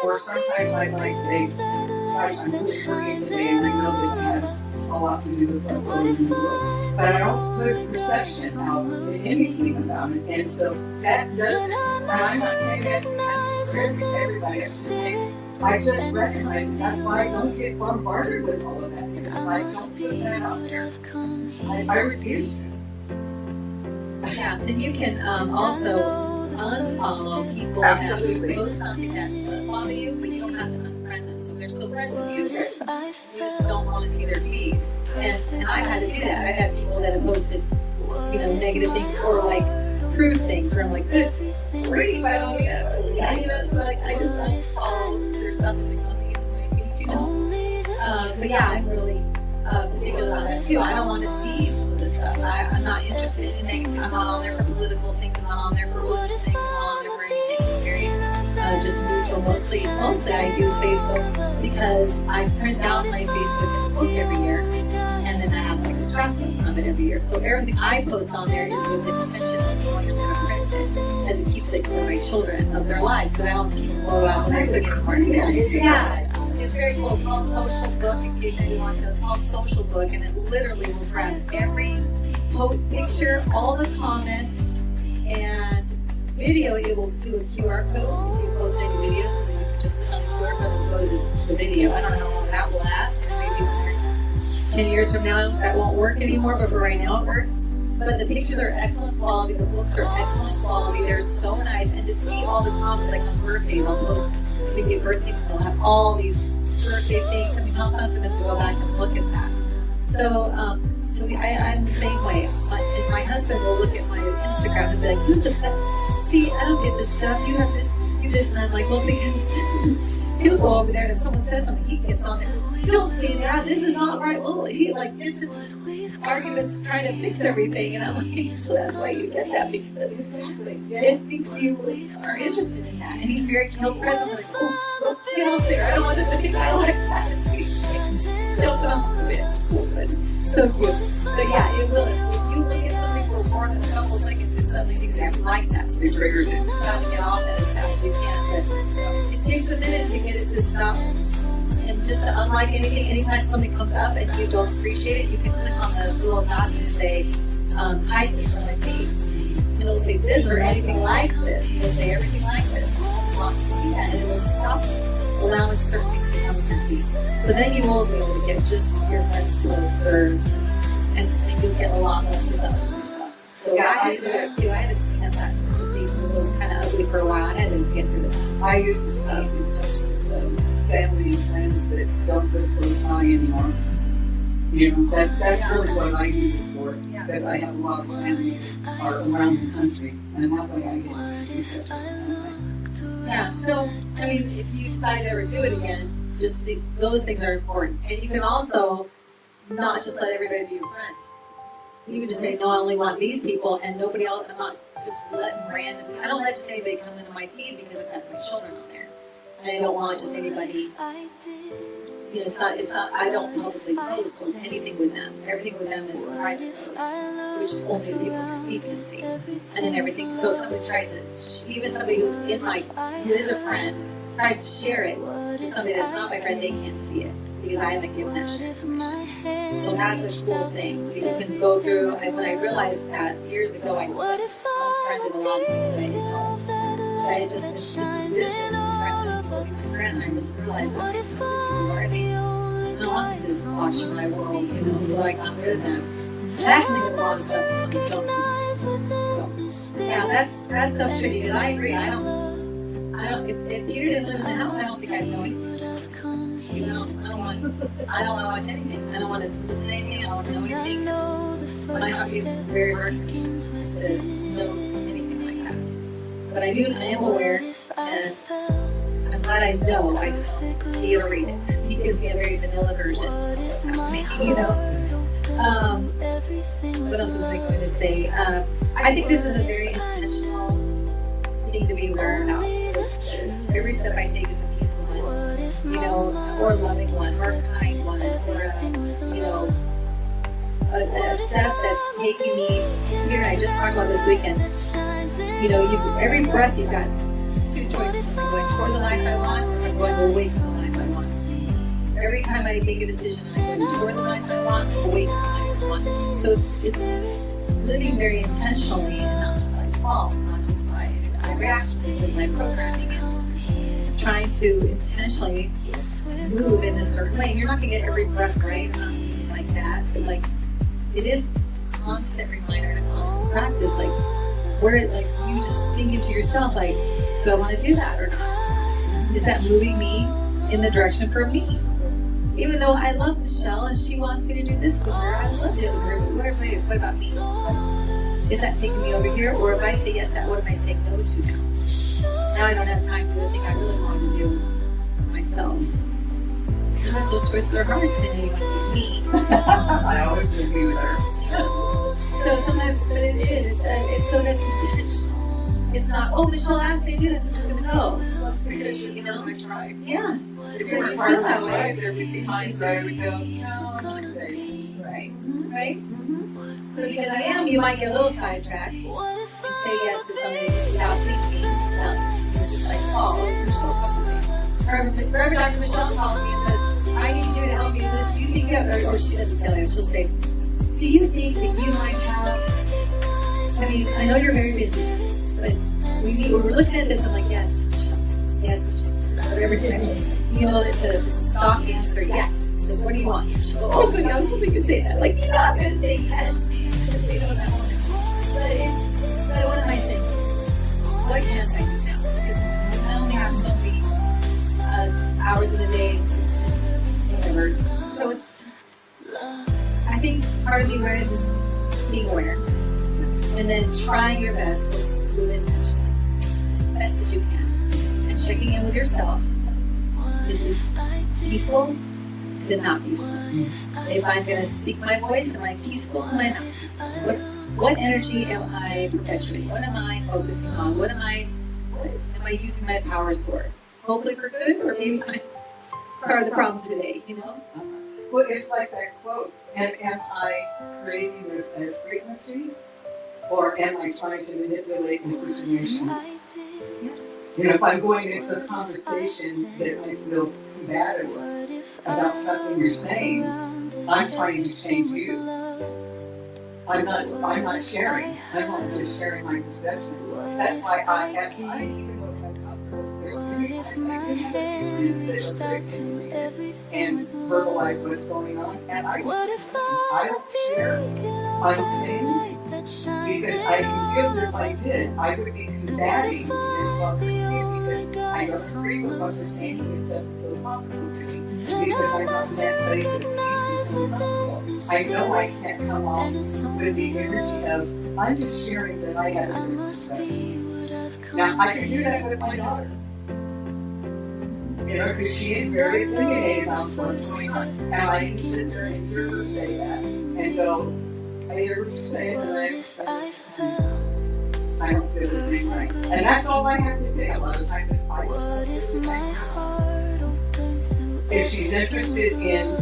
Or sometimes I might say, gosh, I'm really hurting today, and I know that has a lot to do with what's going on in the world. But I don't put perception out to anything about it. And so that doesn't, and I'm not saying that's for everybody. I'm just saying, I just recognize it. That's why I don't get bombarded with all of that, because I don't put that out there. I refuse to.
Yeah, and you can also unfollow people
Absolutely.
that post something that does bother you, but you don't have to unfriend them. So they're still friends with you. You just don't want to see their feed. And I've had to do that. I've had people that have posted, negative things or like crude things where I'm like, good grief, I don't so I just unfollow their stuff as it comes into my feed, But yeah, I'm really particular about that too. I don't want to see some of this stuff. I'm not interested in negative. I'm not on there for political things. I'm not on there for religious things. I'm not on there for anything. I'm very just neutral. Mostly I use Facebook because I print out my Facebook book every year, and then I have like a scrapbook of it every year. So everything I post on there is with the intention of going and going to print it as a keepsake for my children of their lives. But I don't keep a photo out there. So yeah. It's very cool. It's called Social Book, in case anyone wants to know. It's called Social Book, and it literally will grab every picture, all the comments, and video. It will do a QR code. If you post any videos, so you can just click on the QR code and go to the video. I don't know how long that will last. Maybe 10 years from now, that won't work anymore, but for right now, it works. But the pictures are excellent quality. The books are excellent quality. They're so nice. And to see all the comments, like on birthdays, I'll post maybe a birthday, they'll have all these birthday things. I mean, how fun for them to go back and look at that. So I'm the same way. My husband will look at my Instagram and be like, who's the best? See, I don't get this stuff. You have this, you this. And I'm like, well, it's because he'll go over there and if someone says something, he gets on there. Don't say that. This is not right. Well, he gets in these arguments trying to fix everything. And I'm like, so that's why you get that, because it thinks you are interested in that. And he's he'll press us like, oh, get off there. I don't want to think I like that. So he's jumping off of it. So cute. But yeah, it will. If you look at something for more than a couple seconds, it suddenly thinks you like that. So it triggers it. You gotta get off that as fast as you can. But it takes a minute to get it to stop. And just to unlike anything, anytime something comes up and you don't appreciate it, you can click on the little dots and say, hide this from my feed. And it'll say this or anything like this. And it'll say everything like this. You want to see that, and it will stop allowing certain things to come in your feed. So then you will be able to get just your friends closer, and you'll get a lot less of the ugly stuff. So yeah, I had to do that too. I had to clean up that Facebook was kind of ugly for a while. I had to get rid of that.
I used to stuff in touch with family and friends that don't live close by anymore. That's really what I use it for, because I have a lot of family around the country, and that way I get to do touch with them.
Yeah, so, I mean, if you decide to ever do it again, those things are important. And you can also not just let everybody be your friend. You can just say, no, I only want these people, and nobody else. I'm not just letting I don't let just anybody come into my feed because I've got my children on there. And I don't want just anybody, it's not, I don't publicly post anything with them. Everything with them is a private post, which only the people on your feed can see. And then everything, so if somebody tries to, even somebody who is a friend, tries to share it to somebody that's not my friend, they can't see it because I haven't given that share permission. So that's a cool thing. You can go through, when I realized that years ago, I unfriended a lot of people that I didn't know. I had just been business was friendly. My friend and I was realizing that these people are there. I don't want them to watch my world, so I got rid of them. That can make a lot of stuff on its own. So, yeah, that stuff's tricky, because I agree. I don't, if Peter didn't live in the house, I don't think I'd know anything. Because I don't want to watch anything. I don't want to listen to anything. I don't want to know anything. It's very hard for me to know anything like that. But I am aware, and I'm glad I know. I just don't see it or read it. He gives me a very vanilla version of what's happening, What else was I going to say? I think this is a very intentional thing to be aware about. every step I take is a peaceful one, you know, or a loving one, or a kind one, or a step that's taking me here. And I just talked about this weekend. You know, every breath you've got two choices. Am I going toward the life I want, or am I going away from the life I want? Every time I make a decision, am I going toward the life I want, or away from the life I want? So it's living very intentionally, and not just by default, not just by reactions and my programming, and trying to intentionally move in a certain way. And you're not going to get every breath right, or not like that, but like it is a constant reminder and a constant practice, like where like you just thinking to yourself, like, do I want to do that or not? Is that moving me in the direction for me? Even though I love Michelle and she wants me to do this with her, I love it with her, but what about me? Is that taking me over here? Or if I say yes to that, what am I saying no to now? Now I don't have time to do the thing I really want to do myself. Sometimes those choices are hard because I know you want to be me.
I always would be with her.
So sometimes, but it is. It's so that's intentional. It's not, oh, Michelle asked me to do this, I'm just going to go.
That's because you know I tried.
Yeah.
If
So
you were
you
part
feel
of
that
my
way.
life, there would be times where I would go, no, I'm not ready.
Right. Right? But because I am, you might get a little sidetracked and say yes to something without thinking, without, just like, oh, what's Michelle supposed to say? Forever Dr. Michelle calls me and says, I need you to help me with this. Do you think, or she doesn't say like that, she'll say, do you think that you might have, I mean, I know you're very busy, but we're looking at this, I'm like, yes, Michelle, whatever today. You know, it's a stock answer, yes. Just what do you want? Oh, good, I was hoping you could say that. Like, you're not going to say yes. You're going to say no to that one. But what am I saying? What can't I do now? Because I only have so many hours in the day, whatever. So it's, I think part of the awareness is being aware. And then trying your best to move intentionally as best as you can. And checking in with yourself. This is peaceful. Is it not peaceful? If I'm going to speak my voice, am I peaceful? Am I not peaceful? What energy am I perpetuating? What am I focusing on? What am I using my powers for? Hopefully for good, or maybe I'm part of the problem today, you know?
Well, it's like that quote, am I creating a frequency, or am I trying to manipulate the situation? You know, if I'm going into a conversation that I feel combative about something you're saying, I'm trying to change you. I'm not sharing. I'm not just sharing my perception. That's why I even though it's uncomfortable, there's many times I do have a few friends that are very angry and verbalize what's going on, and I just listen. I don't share. I don't say anything. Because I can feel that if I did, I would be combating against what they're saying, because I don't agree with what they're saying, and it doesn't feel comfortable to me. Because I'm not in that place of peace and comfortable. I know I can't come off with the energy of, I'm just sharing that I have a different perception. Now, I can do that with my daughter. You know, because she is very opinionated about what's going on. And I can sit there and hear her say that and go, I hear what you're saying, and I don't feel the same way. And that's all I have to say. A lot of times is I just don't feel the same. If she's interested in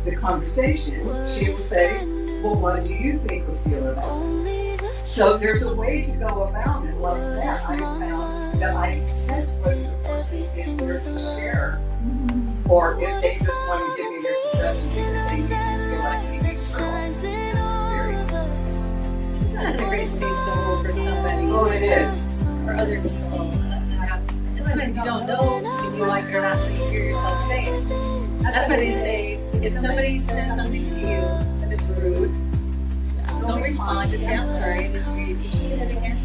the conversation, she will say, well, what do you think or feel about it? So there's a way to go about it like that. I found that I can test whether the person is there to share, or if they just want to give me their perception because they need to feel like they need to.
Not a great space to hold for somebody.
Oh, it is.
For other people. Sometimes you don't know if you like it or not until you hear yourself say it. That's why they say, if somebody says something to you and it's rude, don't respond, just say, I'm sorry, and then you just say it again.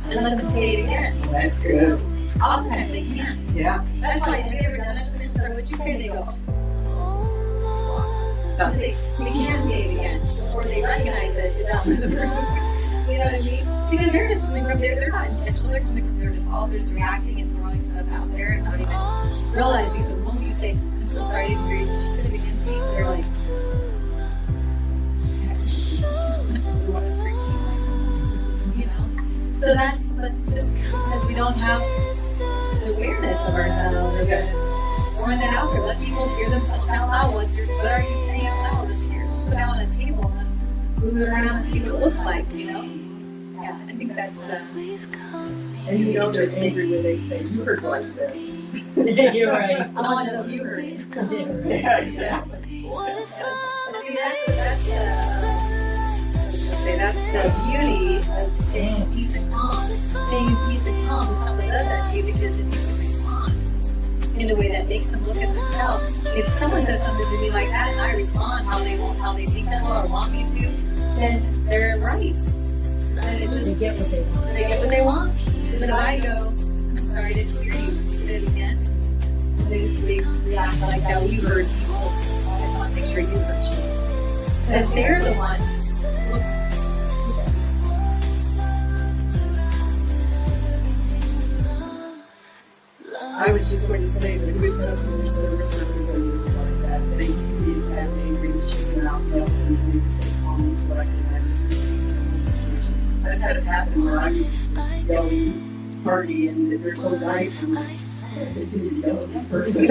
And let them say it again.
That's good.
Oftentimes they can't.
Yeah.
That's why, have you ever done it? Somebody said, what'd you say? They go, no, they can say it again, or they recognize it, that was rude. You know what I mean? Because they're just coming from there, they're not intentional, they're coming from their default, they're just reacting and throwing stuff out there and not even realizing the moment you say, I'm so sorry, I didn't hear you, could you say it again, please? They're like, we want to scream, you know? So that's just because we don't have goodness of ourselves, or just throwing that out there. Let people hear themselves out loud. What are you saying out loud this year? Let's put it on a table and let's move it around and see what it looks like, Yeah, I think that's
And you don't get angry when they say, you heard what I said.
You're right.
I want to know if you heard it.
Yeah, exactly.
See, that's the beauty of staying in peace and calm. Staying in peace and calm when someone does that to you, because then you can respond in a way that makes them look at themselves. If someone says something to me like that and I respond how they think that or want me to, then they're right. And it just,
They get what they want.
they get what they want. But if I go, I'm sorry, I didn't hear you. Could you say it again? They react like, no, you heard me. I just want to make sure you heard you. But they're the ones.
I was just going to say that good customer service representatives like that, they can be that angry, chicken out, yelling, and they say, calm, collected, and just in the situation. I've had it happen where I was yelling party and they're so nice, I'm like, they can yell at this person.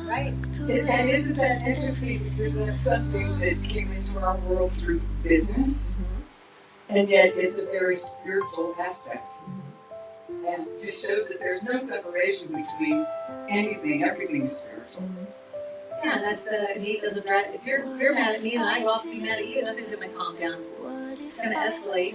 Right.
And isn't that interesting? Because that's something that came into our world through business, and yet it's a very spiritual aspect. And it just shows that there's no separation between anything. Everything is spiritual.
Yeah, and that's the hate doesn't drive. If you're mad at me and I go off to be mad at you, nothing's gonna calm down. It's gonna escalate.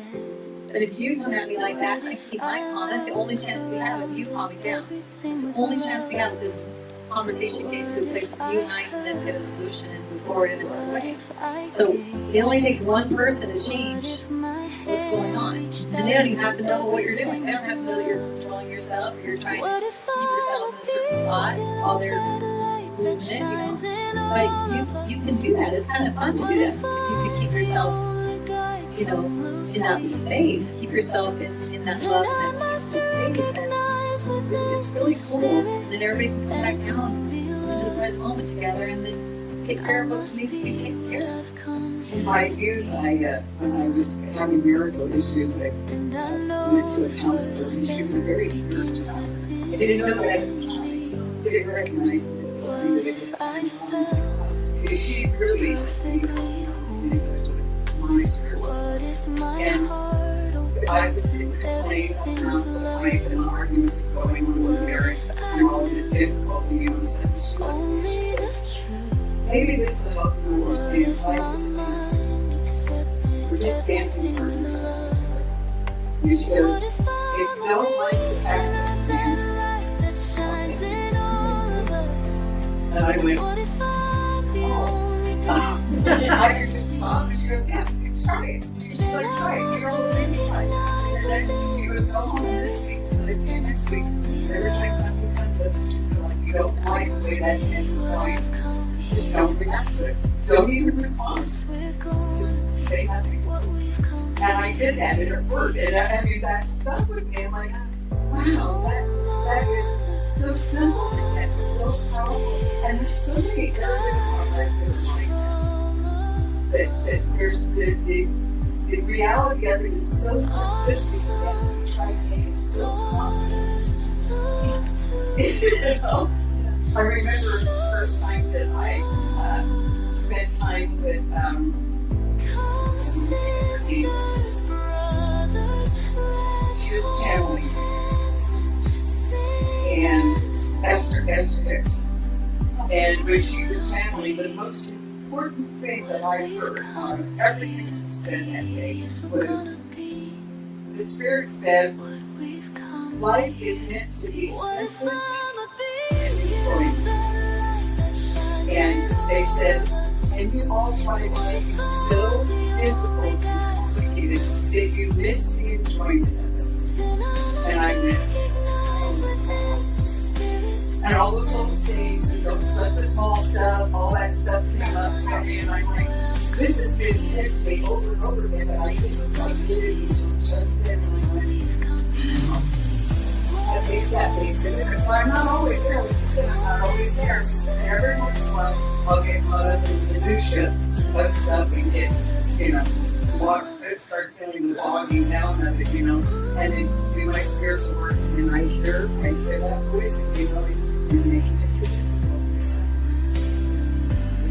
But if you come at me like that, I keep my calm. That's the only chance we have of you calming down. It's the only chance we have of this conversation getting to a place where you and I can then get a solution and move forward in a better way. So it only takes one person to change what's going on. And they don't even have to know what you're doing. They don't have to know that you're controlling yourself or you're trying to keep yourself in a certain spot while they're losing it, But you can do that. It's kind of fun to do that. If you can keep yourself, in that space, keep yourself in that love and that peaceful space, then it's really cool. And then everybody can come back down into the present moment together and then take care of what needs to be taken care of.
In my youth, when I was having marital issues, I went to a counselor, and she was a very spiritual counselor. I didn't know that at the time. I didn't recognize it at the time that it was sign on. Because she really manifested my spirit. And if I was to complain about the fights and arguments going on in the marriage and all this difficulty and such, she said, maybe this will help you understand life is a dance. We're just dancing for yourself. And she goes, if you don't like the fact that we dance, stop dancing. And I went, I could just stop. And she goes, yes, try it. She's like, try it. You don't think you try it. And then she goes, go home this week until I see you next week. Every time something comes up, you feel like you don't like the way that dance is going. Just don't react to it. Don't even respond. Just say nothing. And I did that, and it worked. And I mean, that stuck with me. I'm like, wow, that is so simple, and that's so powerful. And there's so many areas of my life that's like that there's the reality of it is so simplistic that we try to make it so complicated. I remember the first time that I spent time with she was channeling and Esther Hicks. And when she was channeling, the most important thing that I heard out of everything you said that day was the Spirit said, life is meant to be simplistic and enjoyment. And they said, and you all try to make it so difficult and complicated that you miss the enjoyment of it. And I went, and all those little things, and don't sweat the small stuff, all that stuff came up to me, and I'm like, this has been said to me over and over again, but I didn't like get it until just then, and I went, at least that makes it. That's why I'm not always there. Like you said, I'm not always there. And every once in a while, I'll get caught up in the minutia of stuff and get, walk, start feeling the bogging down of it, you know, and then do my spiritual work, and I hear that voice, and you know, you're making it too difficult.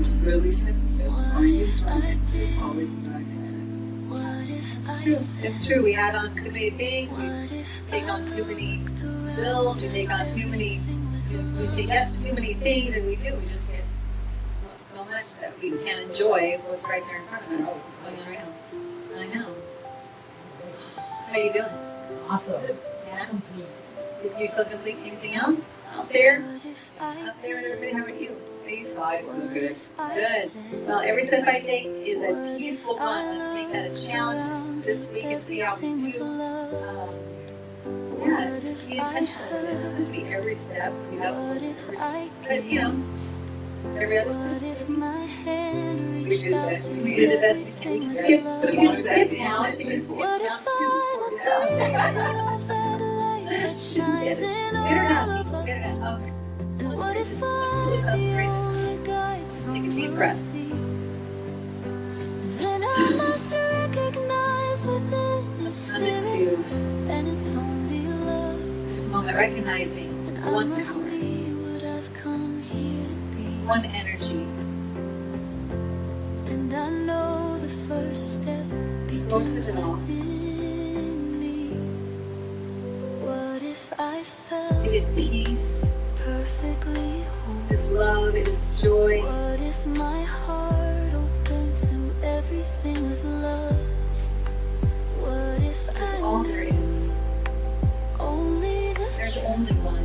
It's really simple. Just find your time. There's always a time.
It's true. It's true. We add on too many things. We take on too many bills. We take on too many. We say yes to too many things, and we do. We just get so much that we can't enjoy what's right there in front of us. What's going on right now? I know. How you doing?
Awesome.
Yeah.
Complete.
Did you feel complete? Anything else out there? Out there with everybody. How about you? Are you feeling?
Good.
Good. Well, every step I take is a peaceful one. Let's make that a challenge this week and see how we do. Yeah, just be intentional with it. It doesn't have to be every step. You have but you know, every other step.
We do the best we
We
can.
do the best we can. We can skip.
As
We
long
can
as
skip
that's the
now. We
intention.
can skip down 2 Just get it. Get her done. Get her done. Okay. Let's do this up. Great. Take a deep breath. Let's come into this moment, recognizing one power, one energy, the source of it all. It is peace, it is love, it is joy.
What if my heart opened to everything with love? What if
That's
I
all there is.
only the
There's only one.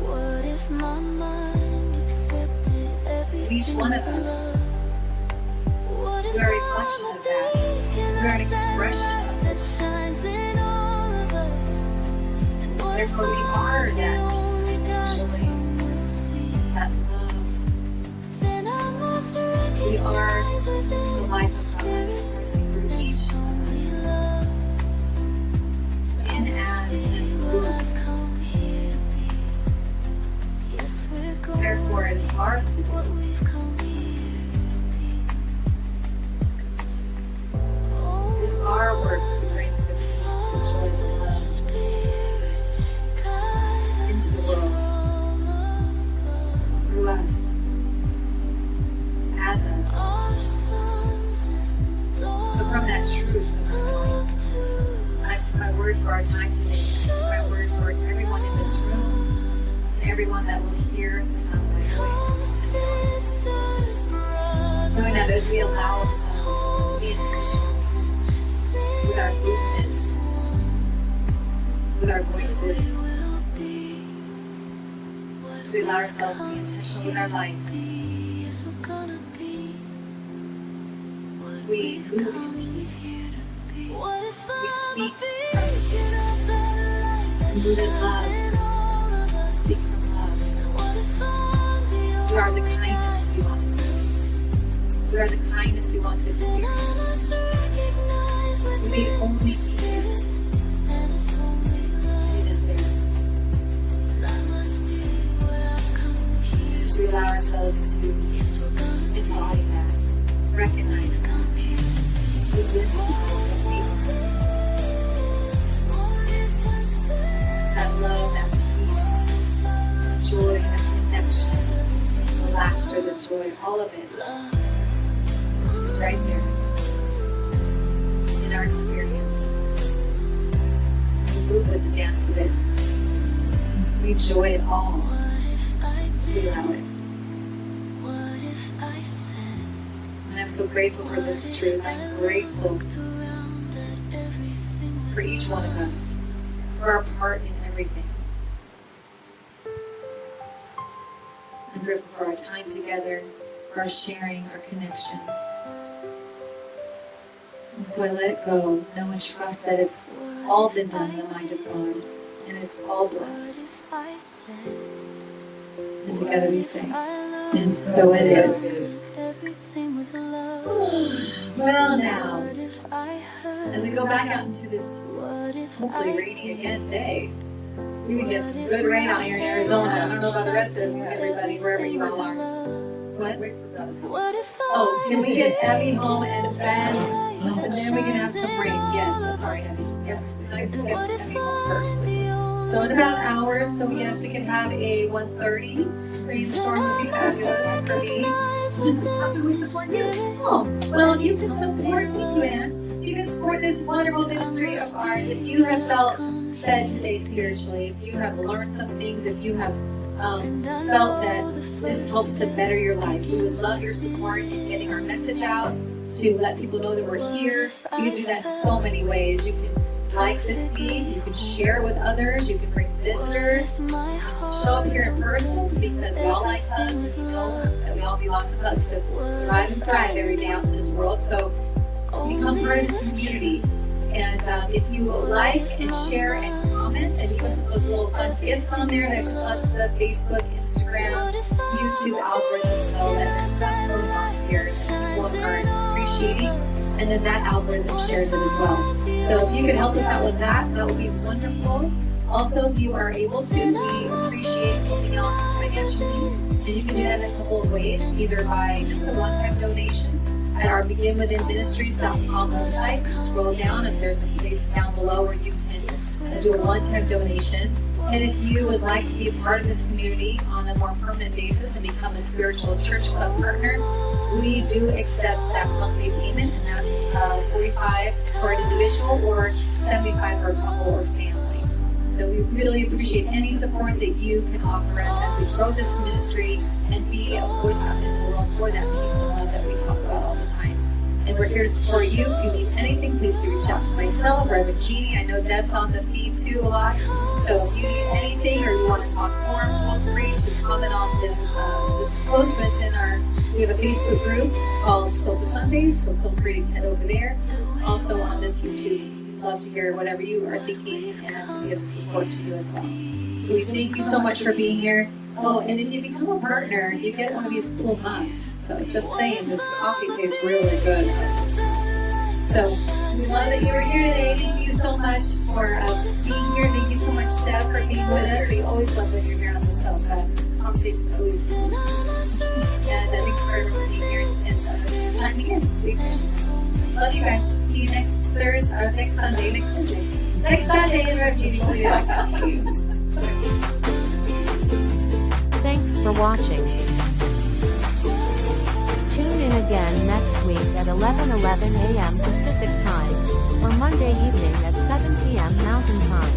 What if my mind accepted everything
Each one of
with
us.
love? What if
We are a reflection of that. We are an expression of
that shines in all of us? And what if
Therefore, we are
I'm the
that
only
peace,
guide
joy,
some will see?
that love.
Then I must
We are
recognize
the
within
life
the
of God
spirit
expressing through each of
only
us,
love.
in, as, and through us.
Come here to be. Yes, we're going
Therefore, it is ours to do.
what we've come here to be.
It is our work to bring the peace, the joy, the love
Spirit, guide
into the world, through us, as us.
our sons and
So from that truth of our knowing, I speak my word for our time today. I speak my word for everyone in this room and everyone that will hear the sound of my voice.
sisters,
Knowing that as we allow ourselves to be intentional with our movements, with our voices, as we allow ourselves to be intentional with our life,
yes, we're gonna be.
we move in peace.
What if
We speak
I'm
from
a beacon of that light that
We move in love.
shines in all of us?
Speak from love.
What if I'm the
We are the
only
kindness we want to see. We are the kindness we want to
Then I
experience.
must recognize
We
within
need only
the
see it.
spirit, and it's only love.
It is there.
That must be what I've come here
As we allow ourselves to
Yes, we're gonna
embody that, recognize that,
come here.
we live that love, that peace, that joy, that connection, the laughter, the joy, all of it is right there in our experience. We move with it, dance with it. We enjoy it all.
What if I
We
did?
allow it.
What if I said?
And I'm so grateful for this truth. I'm grateful
Looked around at everything
for each one of us, for our part in everything. I'm grateful for our time together, for our sharing, our connection. And so I let it go, know and trust that it's all been done in the mind of God, and it's all
What
blessed.
if I said?
And together we say,
I love
and so it is.
everything with love.
Well now,
What if I heard?
as we go back out into this
What if
hopefully
I
rainy again day, we can get some good rain out here in Arizona. I don't know about the rest of everybody, wherever you all are. What?
What if
Oh, can we get Abby home and Ben And then we can have some rain. Yes, sorry, Abby. Yes, we'd like to get Abby home first. So in about an hour, so yes, we can have a 1:30 brainstorm would be fabulous for me. How can we support you? Oh, well, you can support, thank you, Anne. You can support this wonderful ministry of ours if you have felt fed today spiritually, if you have learned some things, if you have felt that this helps to better your life. We would love your support in getting our message out, to let people know that we're here. You can do that so many ways. You can like this feed, you can share it with others, you can bring visitors, you can show up here in person because we all like hugs, and you know that we all need lots of hugs to survive and thrive every day out in this world. So become part of this community. And if you like and share and comment and even put those little fun gifts on there, that just lets the Facebook, Instagram, YouTube algorithms know that there's stuff going on here that people are appreciating, and then that algorithm shares it as well. So if you could help us out with that, that would be wonderful. Also, if you are able to, we appreciate helping out financially, and you can do that in a couple of ways, either by just a one-time donation at our beginwithinministries.com website. Just scroll down and there's a place down below where you can do a one-time donation. And if you would like to be a part of this community on a more permanent basis and become a spiritual church club partner, we do accept that monthly payment, and that's $45 for an individual or $75 for a couple or family. So we really appreciate any support that you can offer us as we grow this ministry and be a voice out in the world for that peace and love that we talk about all the time. And we're here to support you. If you need anything, please do reach out to myself or Jeannie. I know Deb's on the feed too a lot. So if you need anything or you want to talk more, feel free to comment on this post when it's in we have a Facebook group called Soul Sundays, so feel free to head over there. Also on this YouTube. Love to hear whatever you are thinking and to be of support to you as well. So we thank you so much for being here. Oh, and if you become a partner, you get one of these cool mugs. So just saying, this coffee tastes really good. So we love that you were here today. Thank you so much for being here. Thank you so much, Deb, for being with us. We always love when you're here on the conversation's always good. And thanks for everyone being here and chiming in. We appreciate it. Love you guys. See you next Sunday. Next Sunday in Rev Jeannie will be back.
Thanks for watching. Tune in again next week at 11:11 a.m. Pacific Time, or Monday evening at 7 p.m. Mountain Time.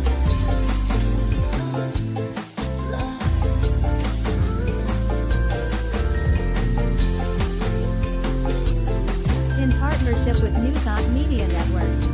In partnership with New Thought Media Network.